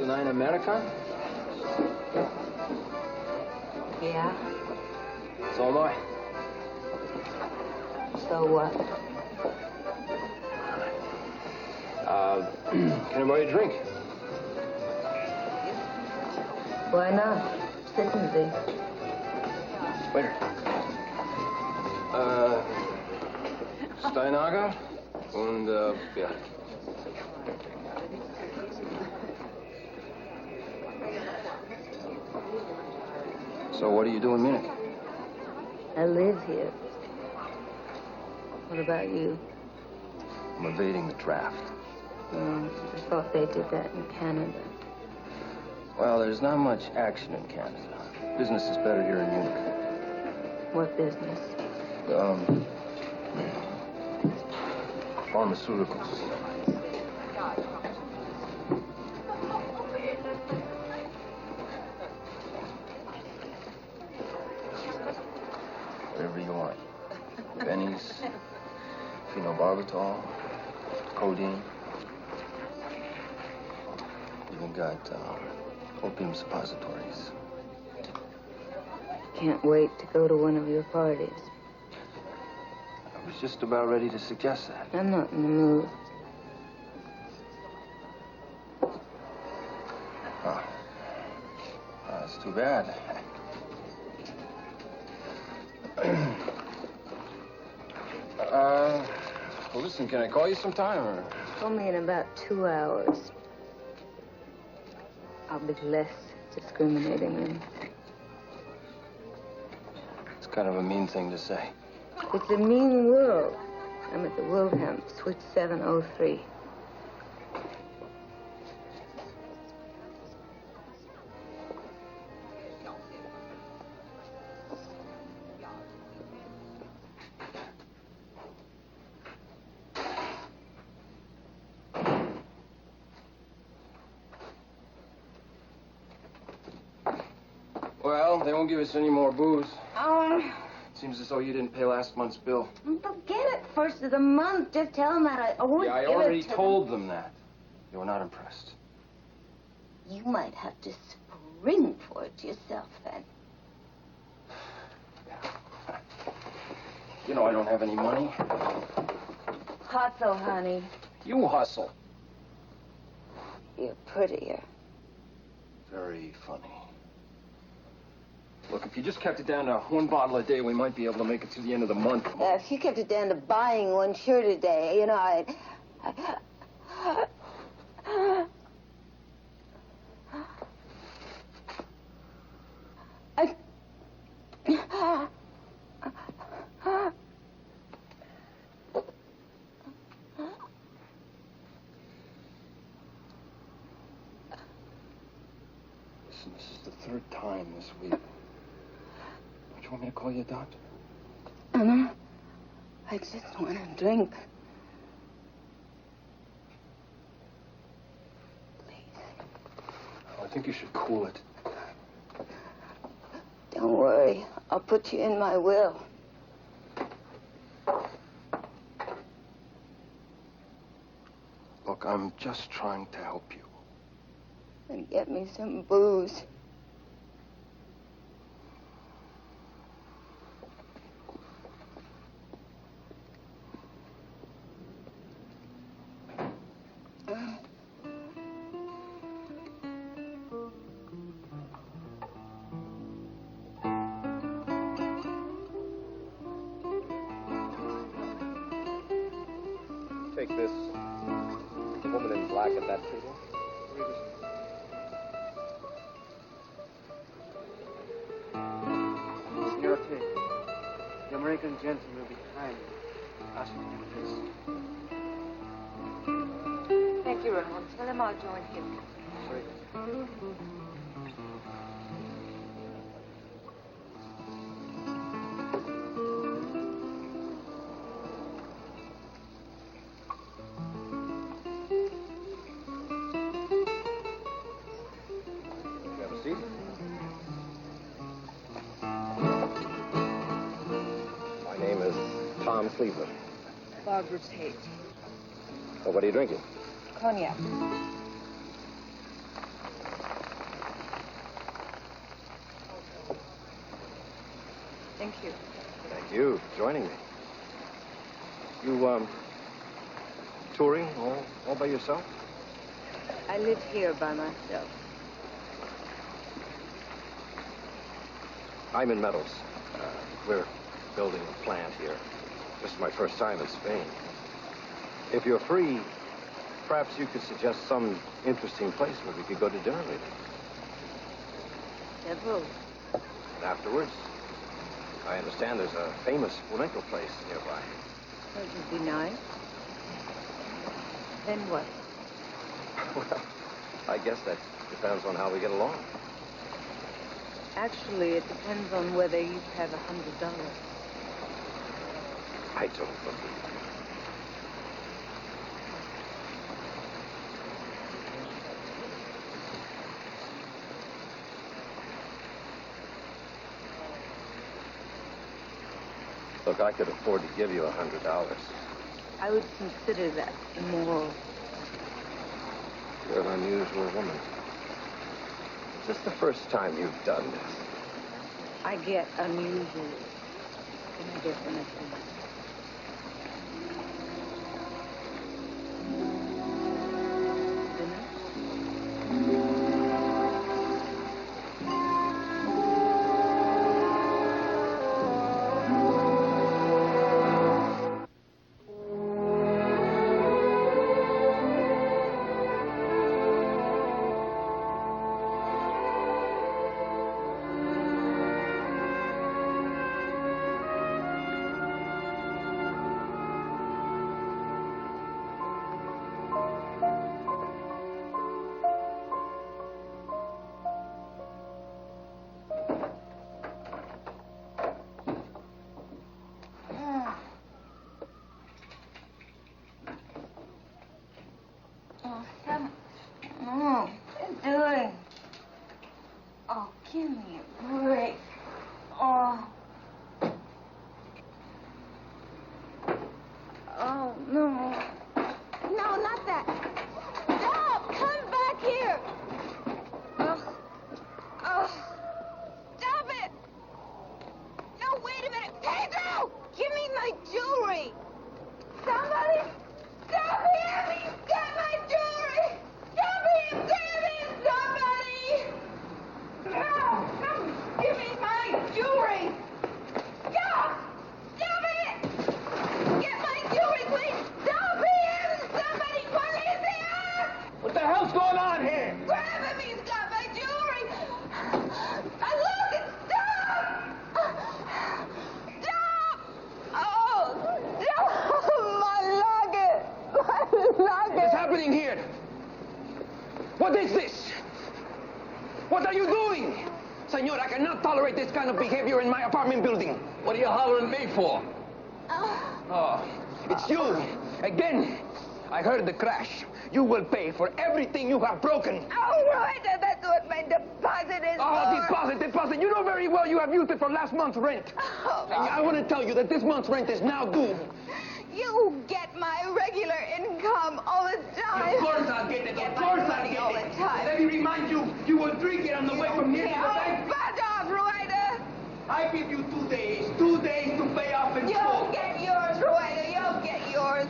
Mr. America? Yeah? So am I. So what? Can I buy you a drink? Why not? Sitzen Sie. Waiter. Steinager und Bier. So what do you do in Munich? I live here. What about you? I'm evading the draft. Oh, I thought they did that in Canada. Well, there's not much action in Canada. Business is better here in Munich. What business? Pharmaceuticals. Whatever you want. Bennies, phenobarbital, codeine. Even got opium suppositories. Can't wait to go to one of your parties. I was just about ready to suggest that. I'm not in the mood. Oh. That's too bad. Well, listen, can I call you sometime, or? Only in about 2 hours. I'll be less discriminating then. It's kind of a mean thing to say. It's a mean world. I'm at the Wilhelm, switch 703. Well, they won't give us any more booze. Seems as though you didn't pay last month's bill. Forget it. First of the month. Just tell them that I won't Yeah, I give already it to told them that. They were not impressed. them. You might have to spring for it yourself then. You know I don't have any money. Hustle, honey. You hustle. You're prettier. Very funny. Look, if you just kept it down to one bottle a day, we might be able to make it to the end of the month. Yeah, if you kept it down to buying one shirt a day, you know, Listen, this is the third time this week. Don't you want me to call you a doctor? Anna, I just want a drink. I think you should cool it. Don't worry. I'll put you in my will. Look, I'm just trying to help you. And get me some booze. Take this. The woman in black at that table. Your table. The American gentleman will be kind. Ask me to this. Thank you, Ramon. Tell him I'll join him. Sorry. Have a seat. My name is Tom Cleveland. Barbara Tate. Well, what are you drinking? Cognac. Thank you. Thank you for joining me. You touring all by yourself? I live here by myself. I'm in Metals. We're building a plant here. This is my first time in Spain. If you're free, perhaps you could suggest some interesting place where we could go to dinner later. Several. And afterwards, I understand there's a famous flamenco place nearby. That would be nice. Then what? Well, I guess that depends on how we get along. Actually, it depends on whether you have $100. I don't believe it. Look, I could afford to give you $100. I would consider that immoral. You're an unusual woman. Is this the first time you've done this? I get unusual. And I get when I do. You will pay for everything you have broken. Oh, Rueda, that's what my deposit is for. Deposit. You know very well you have used it for last month's rent. Oh. And I want to tell you that this month's rent is now due. You get my regular income all the time. Of course I'll get it. Of course I'll get it. All the time. Let me remind you, you will drink it on the way from here to the bank. Back off, Rueda. I give you 2 days. 2 days to pay off in full. You'll get yours, Rueda. You'll get yours.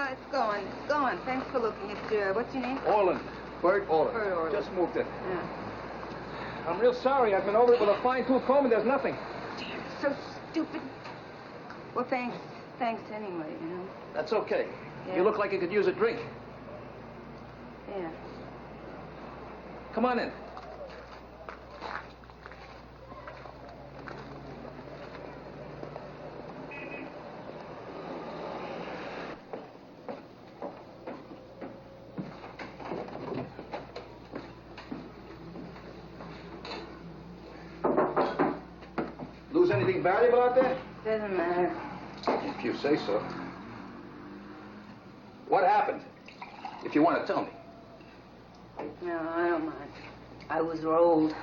It's going. Thanks for looking. It's, what's your name? Orland. Bert Orland. Bert Orland. Just moved in. Yeah. I'm real sorry. I've been over it with a fine-tooth comb and there's nothing. So stupid. Well, thanks. Thanks anyway, you know. That's okay. Yeah. You look like you could use a drink. Yeah. Come on in. Lose anything valuable out there? Doesn't matter. If you say so. What happened? If you want to tell me. No, I don't mind. I was rolled.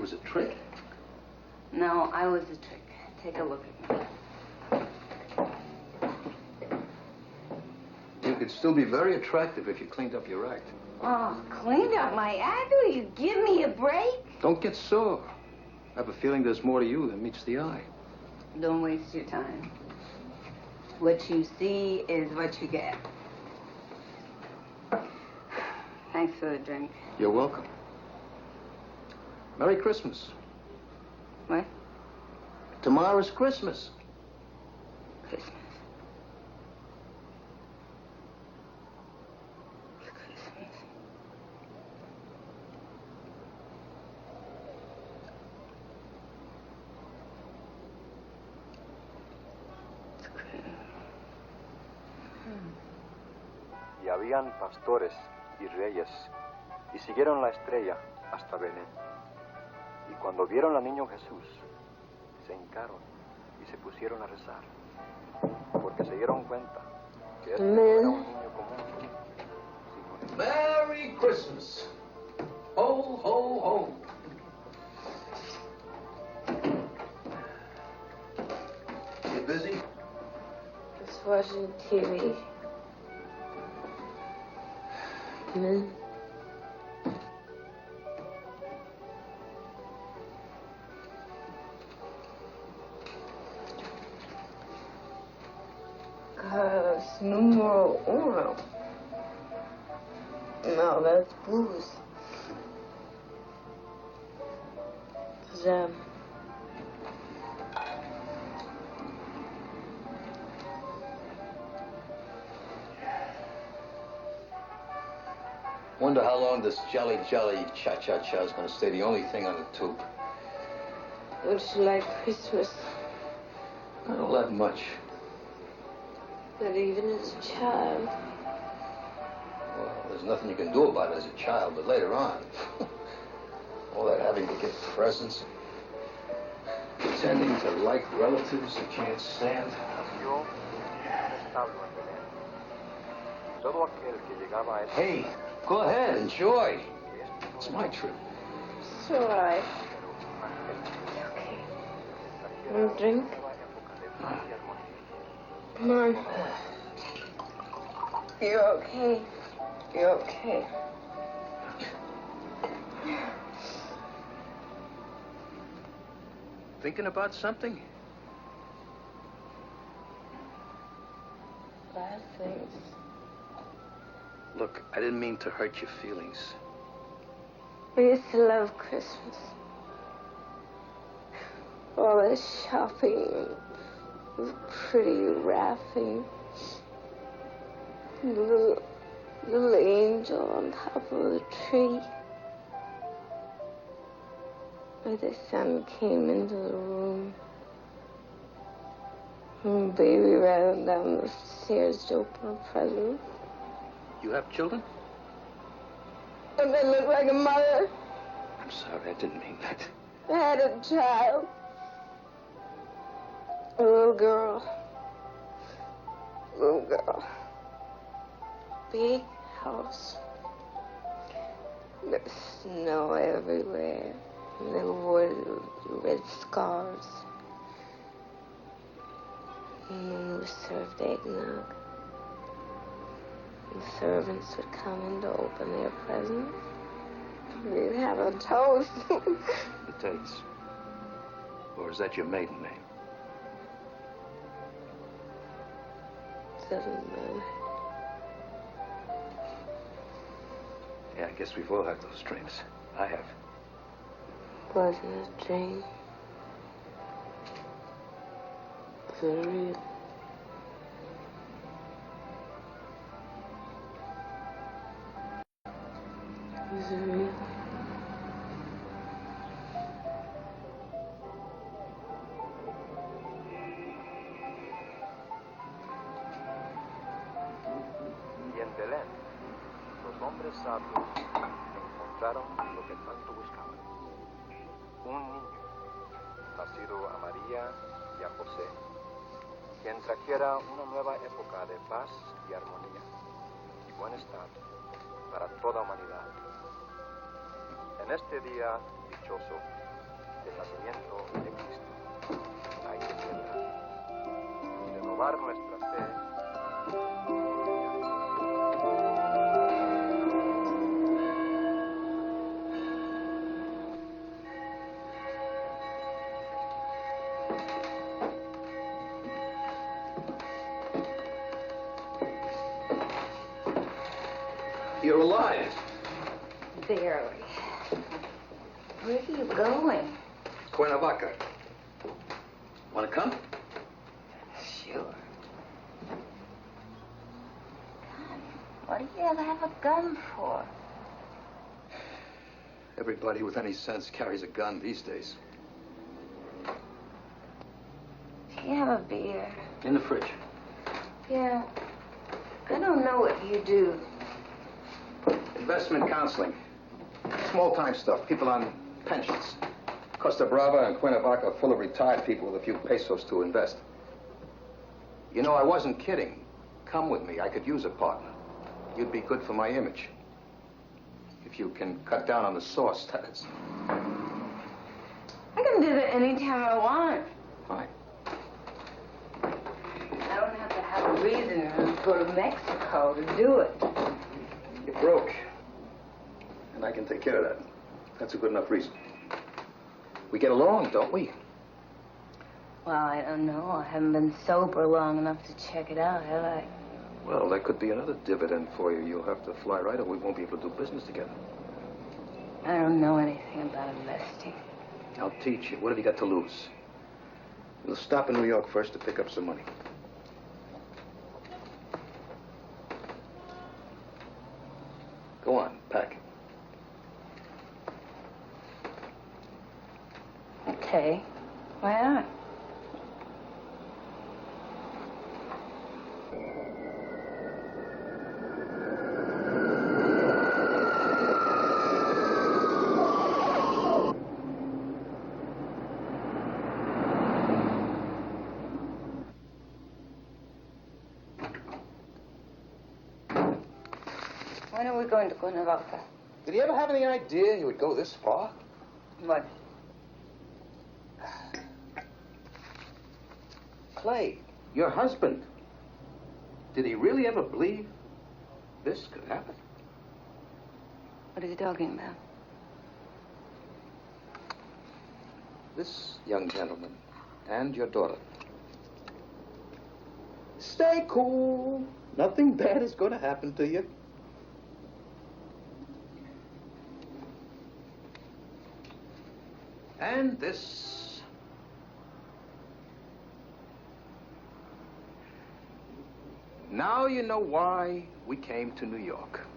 was a trick. No, I was a trick. Take a look at me. You could still be very attractive if you cleaned up your act. Oh, cleaned up my act? Will you give me a break? Don't get sore. I have a feeling there's more to you than meets the eye. Don't waste your time. What you see is what you get. Thanks for the drink. You're welcome. Merry Christmas. What? Tomorrow's Christmas. Christmas. Y habían pastores y reyes, y siguieron la estrella hasta Belén. Y cuando vieron al niño Jesús, se hincaron y se pusieron a rezar, porque se dieron cuenta que este no era un niño común. Merry Christmas. Ho, ho, ho. You busy? Just watching TV. Carlos numero uno. No, that's blues. Wonder how long this jolly cha-cha-cha is going to stay the only thing on the tube. Don't you like Christmas? Not all that much. Not even as a child. Well, there's nothing you can do about it as a child, but later on, all that having to get presents, pretending to like relatives you can't stand. Nació un establo en Belén. Todo aquel que llegaba a ese... Hey, go ahead, enjoy. It's my trip. It's all right. Okay. Want a drink? Come on. You're okay. You're okay. Thinking about something? Bad things. Look, I didn't mean to hurt your feelings. We used to love Christmas. All the shopping, the pretty wrapping, the little angel on top of the tree. When the sun came into the room, and baby ran down the stairs to open a present. You have children? And they looked like a mother. I'm sorry, I didn't mean that. I had a child. A little girl. Little girl. Big house. There's snow everywhere. And they wore red scarves. And we served eggnog. And servants would come in to open their presents. We'd have a toast. The Tates. Or is that your maiden name? Doesn't matter. Yeah, I guess we've all had those dreams. I have. Wasn't a dream. Was it real? Was it real? Y en Belén, los hombres sabios encontraron lo que tanto buscaban. Un niño, nacido a María y a José, quien trajera una nueva época de paz y armonía y bienestar para toda humanidad. En este día dichoso, el nacimiento de Cristo. Hay que celebrar y renovar nuestra fe. You're alive. Barely. Where are you going? Cuernavaca. Want to come? Sure. What do you have a gun for? Everybody with any sense carries a gun these days. Do you have a beer? In the fridge. Yeah. I don't know what you do. Investment counseling. Small-time stuff. People on pensions. Costa Brava and Cuernavaca are full of retired people with a few pesos to invest. You know, I wasn't kidding. Come with me. I could use a partner. You'd be good for my image. If you can cut down on the sauce, that is. I can do that anytime I want. Fine. I don't have to have a reason to go to Mexico to do it. You're broke. And I can take care of that. That's a good enough reason. We get along, don't we? Well, I don't know. I haven't been sober long enough to check it out, have I? Well, that could be another dividend for you. You'll have to fly right or we won't be able to do business together. I don't know anything about investing. I'll teach you. What have you got to lose? We'll stop in New York first to pick up some money. Go on, pack. Okay. Why not? When are we going to Cuernavaca? Did he ever have any idea he would go this far? What? Clay, your husband. Did he really ever believe this could happen? What are you talking about? This young gentleman and your daughter. Stay cool. Nothing bad is going to happen to you. And this. Now you know why we came to New York.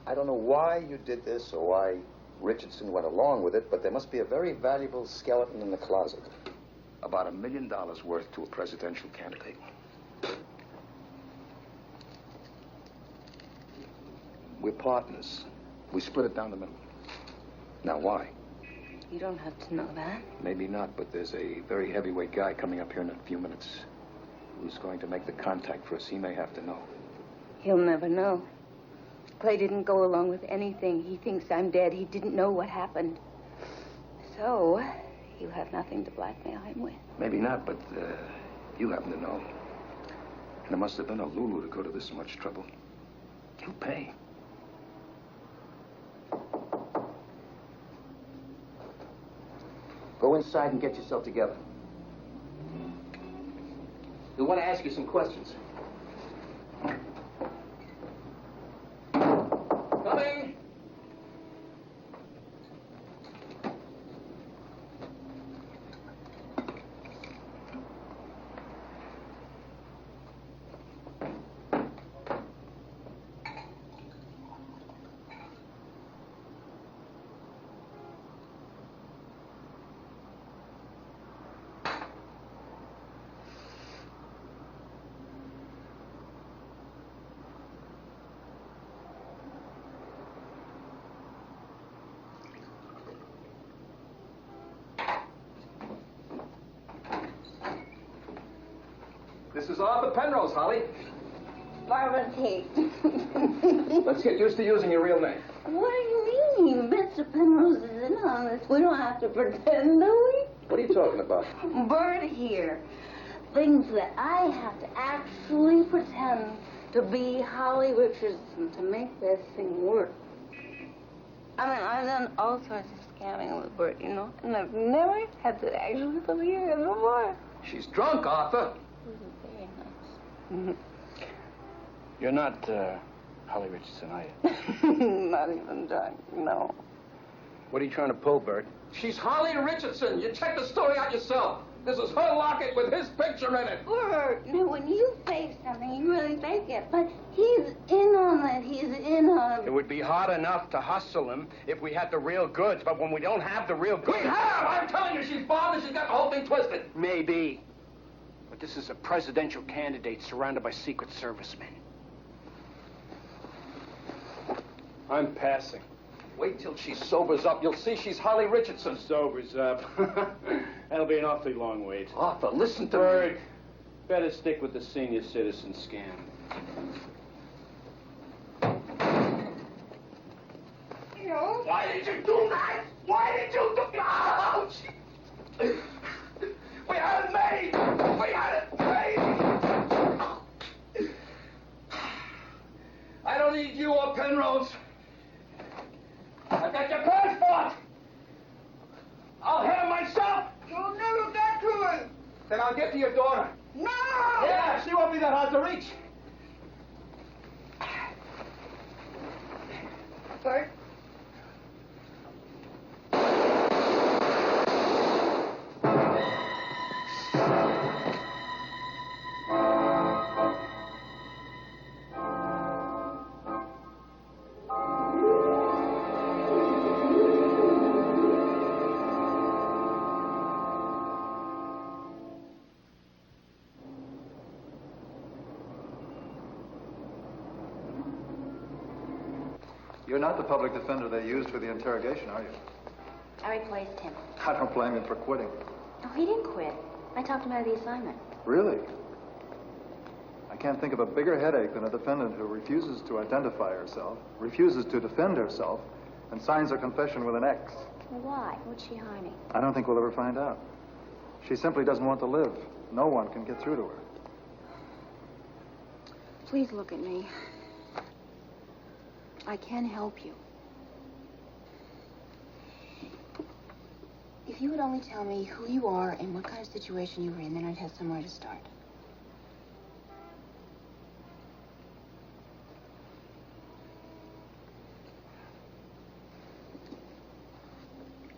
I don't know why you did this or why Richardson went along with it, but there must be a very valuable skeleton in the closet. About $1 million worth to a presidential candidate. We're partners. We split it down the middle. Now, why? You don't have to know that. Maybe not, but there's a very heavyweight guy coming up here in a few minutes who's going to make the contact for us. He may have to know. He'll never know. Clay didn't go along with anything. He thinks I'm dead. He didn't know what happened. So, you have nothing to blackmail him with. Maybe not, but you happen to know. And it must have been a Lulu to go to this much trouble. He'll pay. Go inside and get yourself together. We want to ask you some questions. Coming! This is Arthur Penrose, Holly. Barbara Tate. Let's get used to using your real name. What do you mean? Mr. Penrose is in on this. We don't have to pretend, do we? What are you talking about? Bert here thinks that I have to actually pretend to be Holly Richardson to make this thing work. I mean, I've done all sorts of scamming with Bert, you know, and I've never had to actually believe it before. She's drunk, Arthur. This is very nice. You're not Holly Richardson, are you? Not even drunk, no. What are you trying to pull, Bert? She's Holly Richardson. You check the story out yourself. This is her locket with his picture in it. Bert, now when you fake something, you really fake it. But he's in on it. He's in on it. It would be hard enough to hustle him if we had the real goods, but when we don't have the real goods... We have! I'm telling you, she's bothered. She's got the whole thing twisted. Maybe. But this is a presidential candidate surrounded by Secret Service men. I'm passing. Wait till she sobers up. You'll see she's Holly Richardson. Sobers up. That'll be an awfully long wait. Arthur, listen to Bert, me. better stick with the senior citizen scam. Why did you do that? Why did you do that? Ouch! We had it made! We had it made! I don't need you or Penrose. I've got your passport! I'll hit him myself! You'll never get to him! Then I'll get to your daughter. No! Yeah, she won't be that hard to reach. Bert? You're not the public defender they used for the interrogation, are you? I replaced him. I don't blame him for quitting. Oh, he didn't quit. I talked him out of the assignment. Really? I can't think of a bigger headache than a defendant who refuses to identify herself, refuses to defend herself, and signs her confession with an X. Why? Would she harm me? I don't think we'll ever find out. She simply doesn't want to live. No one can get through to her. Please look at me. I can help you. If you would only tell me who you are and what kind of situation you were in, then I'd have somewhere to start.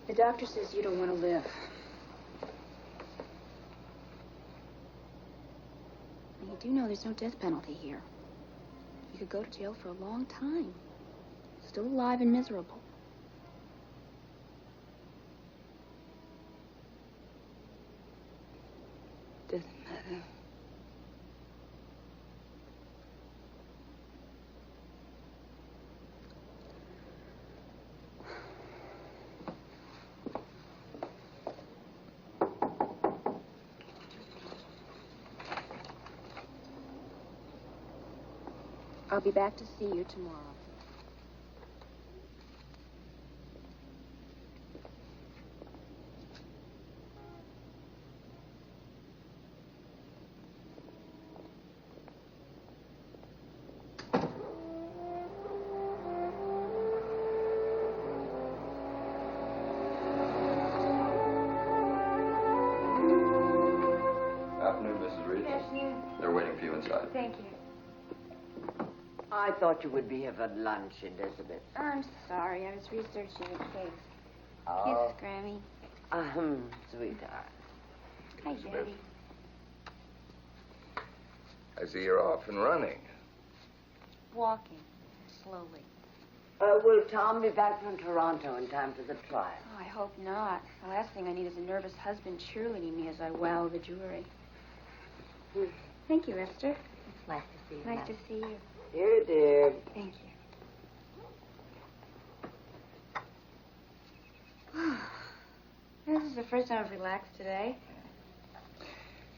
The doctor says you don't want to live. And you do know there's no death penalty here. You could go to jail for a long time. Still alive and miserable. Doesn't matter. I'll be back to see you tomorrow. Afternoon, Mrs. Reed. Good afternoon. They're waiting for you inside. Thank you. I thought you would be here for lunch, Elizabeth. I'm sorry. I was researching a case. Oh. Kiss, Grammy. Sweetheart. Hi, Elizabeth. Daddy. I see you're off and running. Walking. Slowly. Will Tom be back from Toronto in time for the trial? Oh, I hope not. The last thing I need is a nervous husband cheerleading me as I wow the jury. Thank you, Esther. It's nice to see you. Nice to see you. Dear, dear. Thank you. This is the first time I've relaxed today.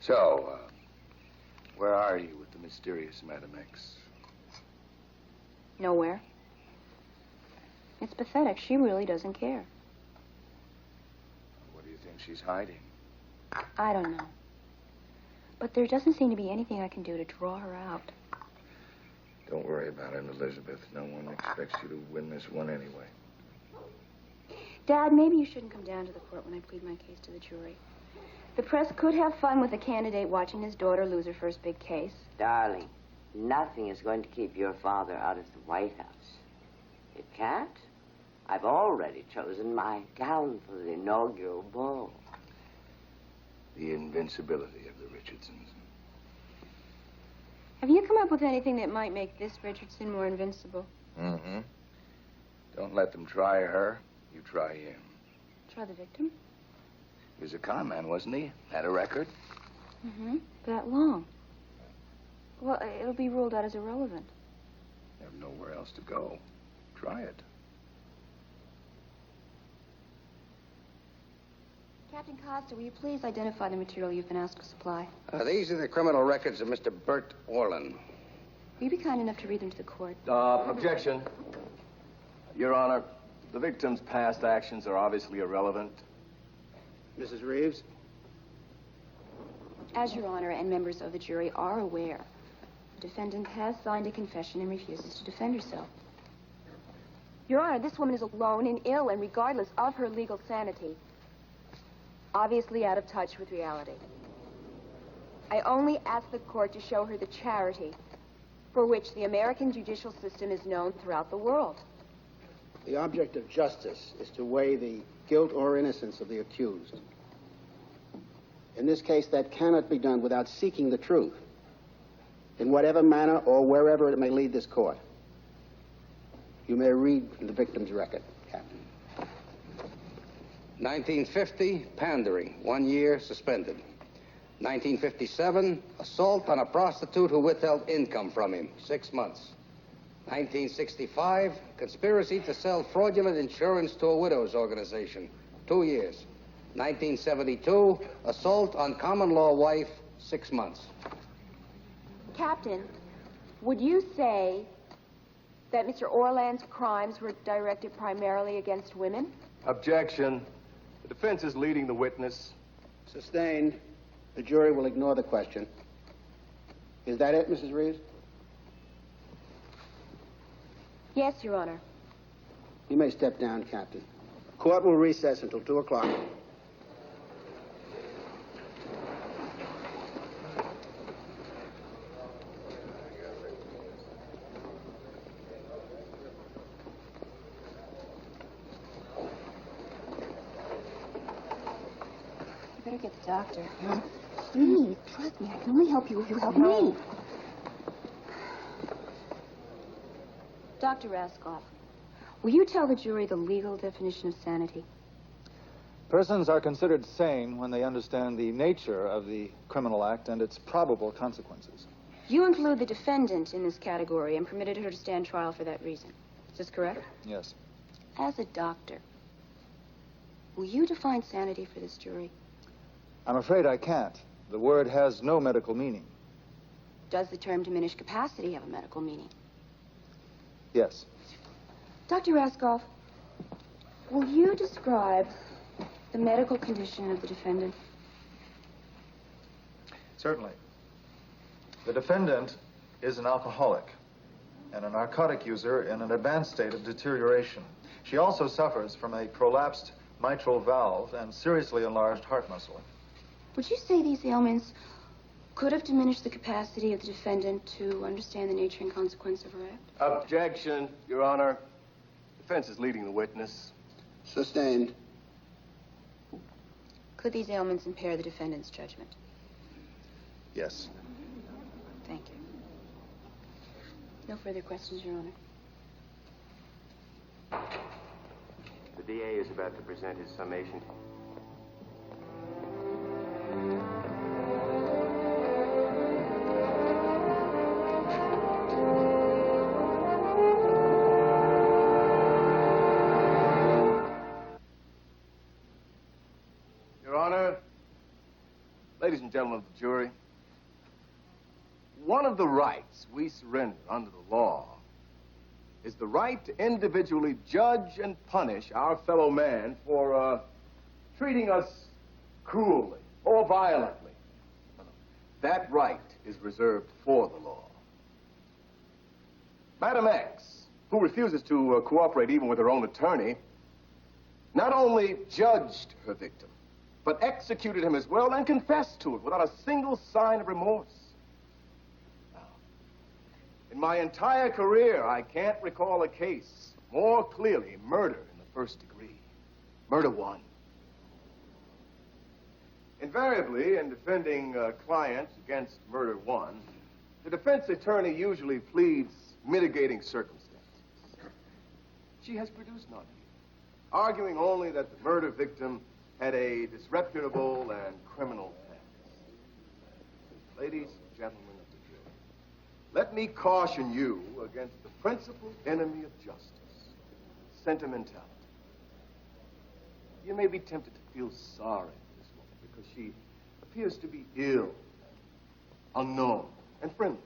So, Where are you with the mysterious Madam X? Nowhere. It's pathetic. She really doesn't care. What do you think she's hiding? I don't know. But there doesn't seem to be anything I can do to draw her out. Don't worry about it, Elizabeth. No one expects you to win this one anyway. Dad, maybe you shouldn't come down to the court when I plead my case to the jury. The press could have fun with the candidate watching his daughter lose her first big case. Darling, nothing is going to keep your father out of the White House. It can't. I've already chosen my gown for the inaugural ball. The invincibility of the Richardsons. Have you come up with anything that might make this Richardson more invincible? Mm-hmm. Don't let them try her. You try him. Try the victim? He was a con man, wasn't he? Had a record. Mm-hmm. That long. Well, it'll be ruled out as irrelevant. You have nowhere else to go. Try it. Captain Costa, will you please identify the material you've been asked to supply? These are the criminal records of Mr. Bert Orland. Will you be kind enough to read them to the court? Objection. Your Honor, the victim's past actions are obviously irrelevant. Mrs. Reeves? As Your Honor and members of the jury are aware, the defendant has signed a confession and refuses to defend herself. Your Honor, this woman is alone and ill, and regardless of her legal sanity, obviously out of touch with reality. I only ask the court to show her the charity for which the American judicial system is known throughout the world. The object of justice is to weigh the guilt or innocence of the accused. In this case, that cannot be done without seeking the truth, in whatever manner or wherever it may lead this court. You may read the victim's record, Captain. 1950, pandering, 1 year suspended. 1957, assault on a prostitute who withheld income from him, 6 months. 1965, conspiracy to sell fraudulent insurance to a widows' organization, 2 years. 1972, assault on common law wife, 6 months. Captain, would you say that Mr. Orland's crimes were directed primarily against women? Objection. The defense is leading the witness. Sustained. The jury will ignore the question. Is that it, Mrs. Reeves? Yes, Your Honor. You may step down, Captain. Court will recess until 2 o'clock. You better get the doctor. Please, trust me. I can only help you if you help me. Dr. Raskoff, will you tell the jury the legal definition of sanity? Persons are considered sane when they understand the nature of the criminal act and its probable consequences. You include the defendant in this category and permitted her to stand trial for that reason. Is this correct? Yes. As a doctor, will you define sanity for this jury? I'm afraid I can't. The word has no medical meaning. Does the term diminished capacity have a medical meaning? Yes. Dr. Raskoff, will you describe the medical condition of the defendant? Certainly. The defendant is an alcoholic and a narcotic user in an advanced state of deterioration. She also suffers from a prolapsed mitral valve and seriously enlarged heart muscle. Would you say these ailments could have diminished the capacity of the defendant to understand the nature and consequence of her act? Objection, Your Honor. Defense is leading the witness. Sustained. Could these ailments impair the defendant's judgment? Yes. Thank you. No further questions, Your Honor. The DA is about to present his summation. Your Honor, ladies and gentlemen of the jury, one of the rights we surrender under the law is the right to individually judge and punish our fellow man for treating us cruelly or violently. That right is reserved for the law. Madam X, who refuses to cooperate even with her own attorney, not only judged her victim, but executed him as well and confessed to it without a single sign of remorse. Now, in my entire career, I can't recall a case more clearly murder in the first degree. Murder one. Invariably, in defending clients against murder one, the defense attorney usually pleads mitigating circumstances. She has produced none, arguing only that the murder victim had a disreputable and criminal past. Ladies and gentlemen of the jury, let me caution you against the principal enemy of justice, sentimentality. You may be tempted to feel sorry for this woman because she appears to be ill, unknown, and friendless.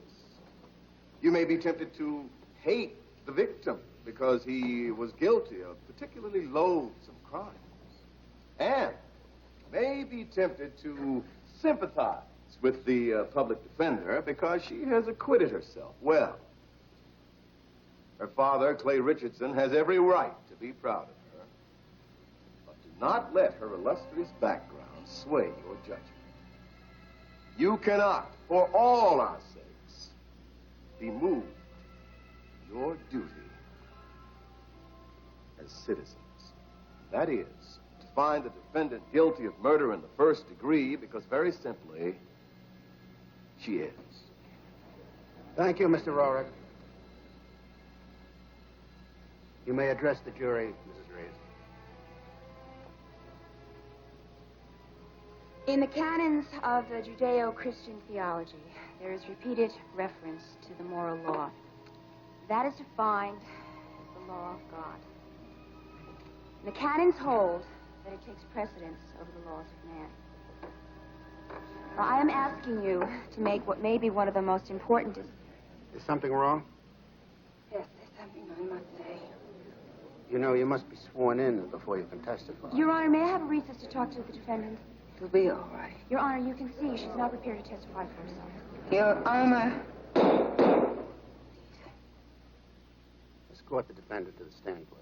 You may be tempted to hate the victim because he was guilty of particularly loathsome crimes. And may be tempted to sympathize with the public defender because she has acquitted herself well. Her father, Clay Richardson, has every right to be proud of her. But do not let her illustrious background sway your judgment. You cannot, for all our sakes, be moved in your duty as citizens. That is, to find the defendant guilty of murder in the first degree because, very simply, she is. Thank you, Mr. Rorick. You may address the jury, Mrs. Reed. In the canons of the Judeo-Christian theology, there is repeated reference to the moral law. That is defined as the law of God. The canons hold that it takes precedence over the laws of man. Now, I am asking you to make what may be one of the most important Is something wrong? Yes, there's something I must say. You know, you must be sworn in before you can testify. Your Honor, may I have a recess to talk to the defendant? It'll be all right. Your Honor, you can see she's not prepared to testify for herself. Your Honor. Escort the defendant to the stand, please.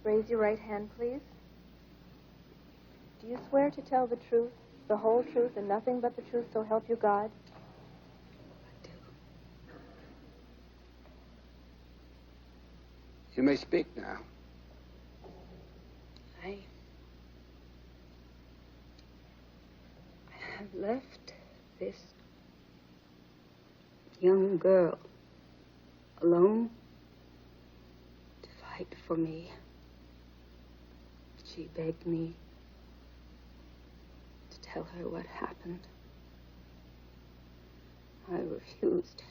Raise your right hand, please. Do you swear to tell the truth, the whole truth, and nothing but the truth, so help you God? I do. You may speak now. I have left this young girl alone to fight for me. She begged me to tell her what happened. I refused.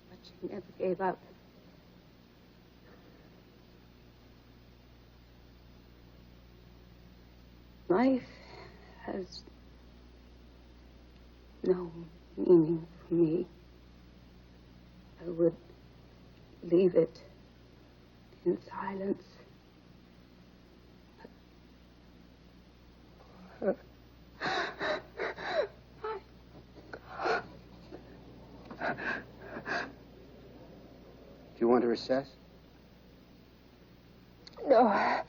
But she never gave up. Life has no meaning for me. I would leave it in silence. But Do you want to recess? No, I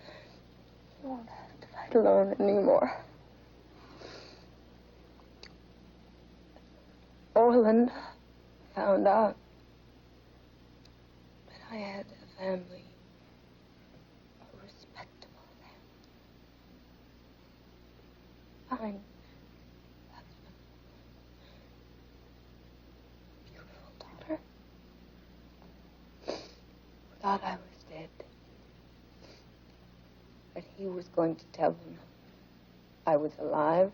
won't have to fight alone anymore. Orland found out that I had a family, a respectable family. Fine husband, beautiful daughter. Thought I was dead. But he was going to tell them I was alive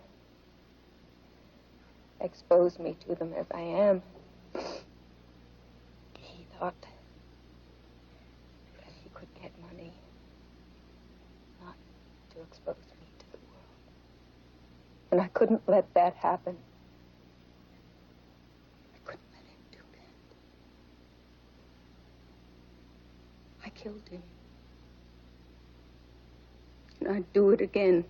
expose me to them as I am. He thought that he could get money, not to expose me to the world. And I couldn't let that happen. I couldn't let him do that. I killed him. And I'd do it again.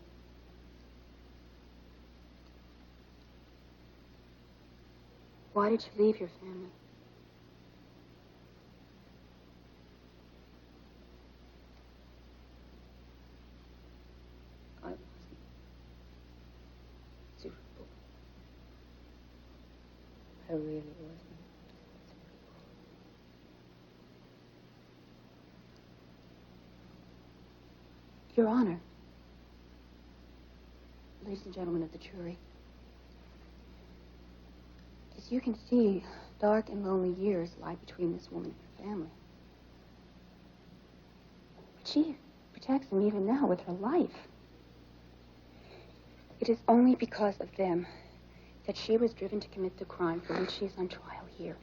Why did you leave your family? I wasn't suitable. I really wasn't. Your Honor, ladies and gentlemen of the jury, as you can see, dark and lonely years lie between this woman and her family. But she protects them even now with her life. It is only because of them that she was driven to commit the crime for which she is on trial here.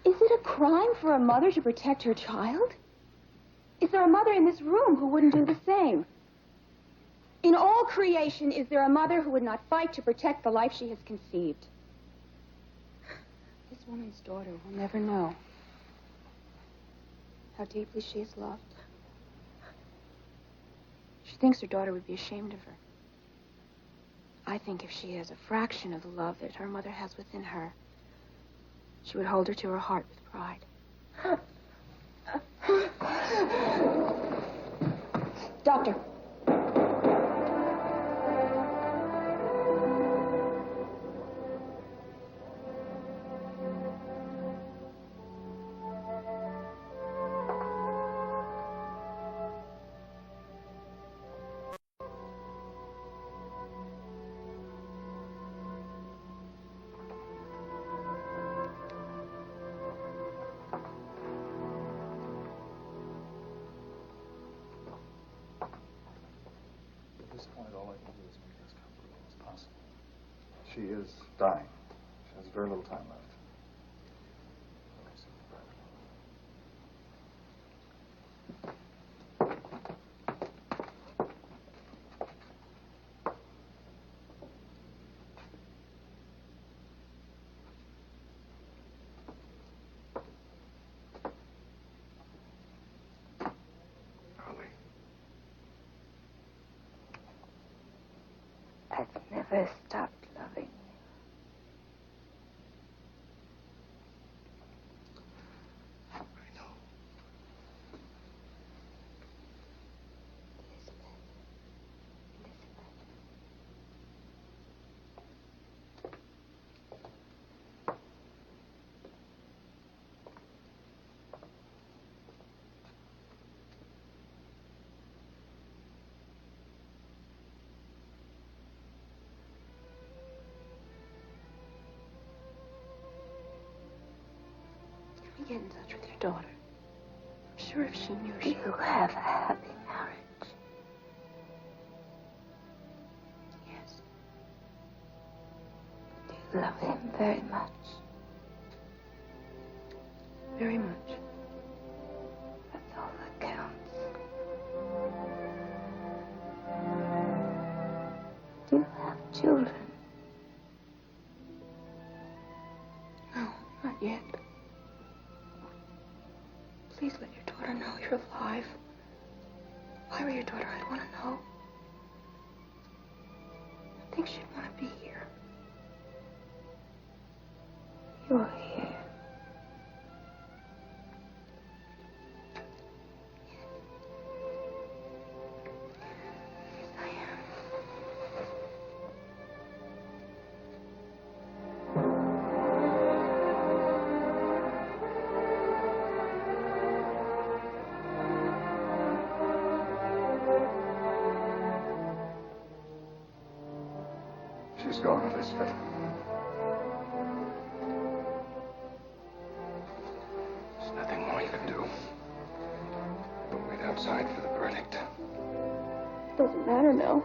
Is it a crime for a mother to protect her child? Is there a mother in this room who wouldn't do the same? In all creation, is there a mother who would not fight to protect the life she has conceived? This woman's daughter will never know how deeply she is loved. She thinks her daughter would be ashamed of her. I think if she has a fraction of the love that her mother has within her, she would hold her to her heart with pride. Doctor. At this point, all I can do is make it as comfortable as possible. She is dying. She has very little time left. Let me see the breath. I've never stopped loving you. Get in touch with your daughter. I'm sure if she knew she... You have a happy marriage. Yes. Do you love him very much? Very much. That's all that counts. Do you have children? No, not yet. Please let your daughter know you're alive. If I were your daughter, I'd want to know. I think she'd want to be here. You're here. Yes, I am. She's gone to this fate. There's nothing more you can do. We'll wait outside for the verdict. Doesn't matter now.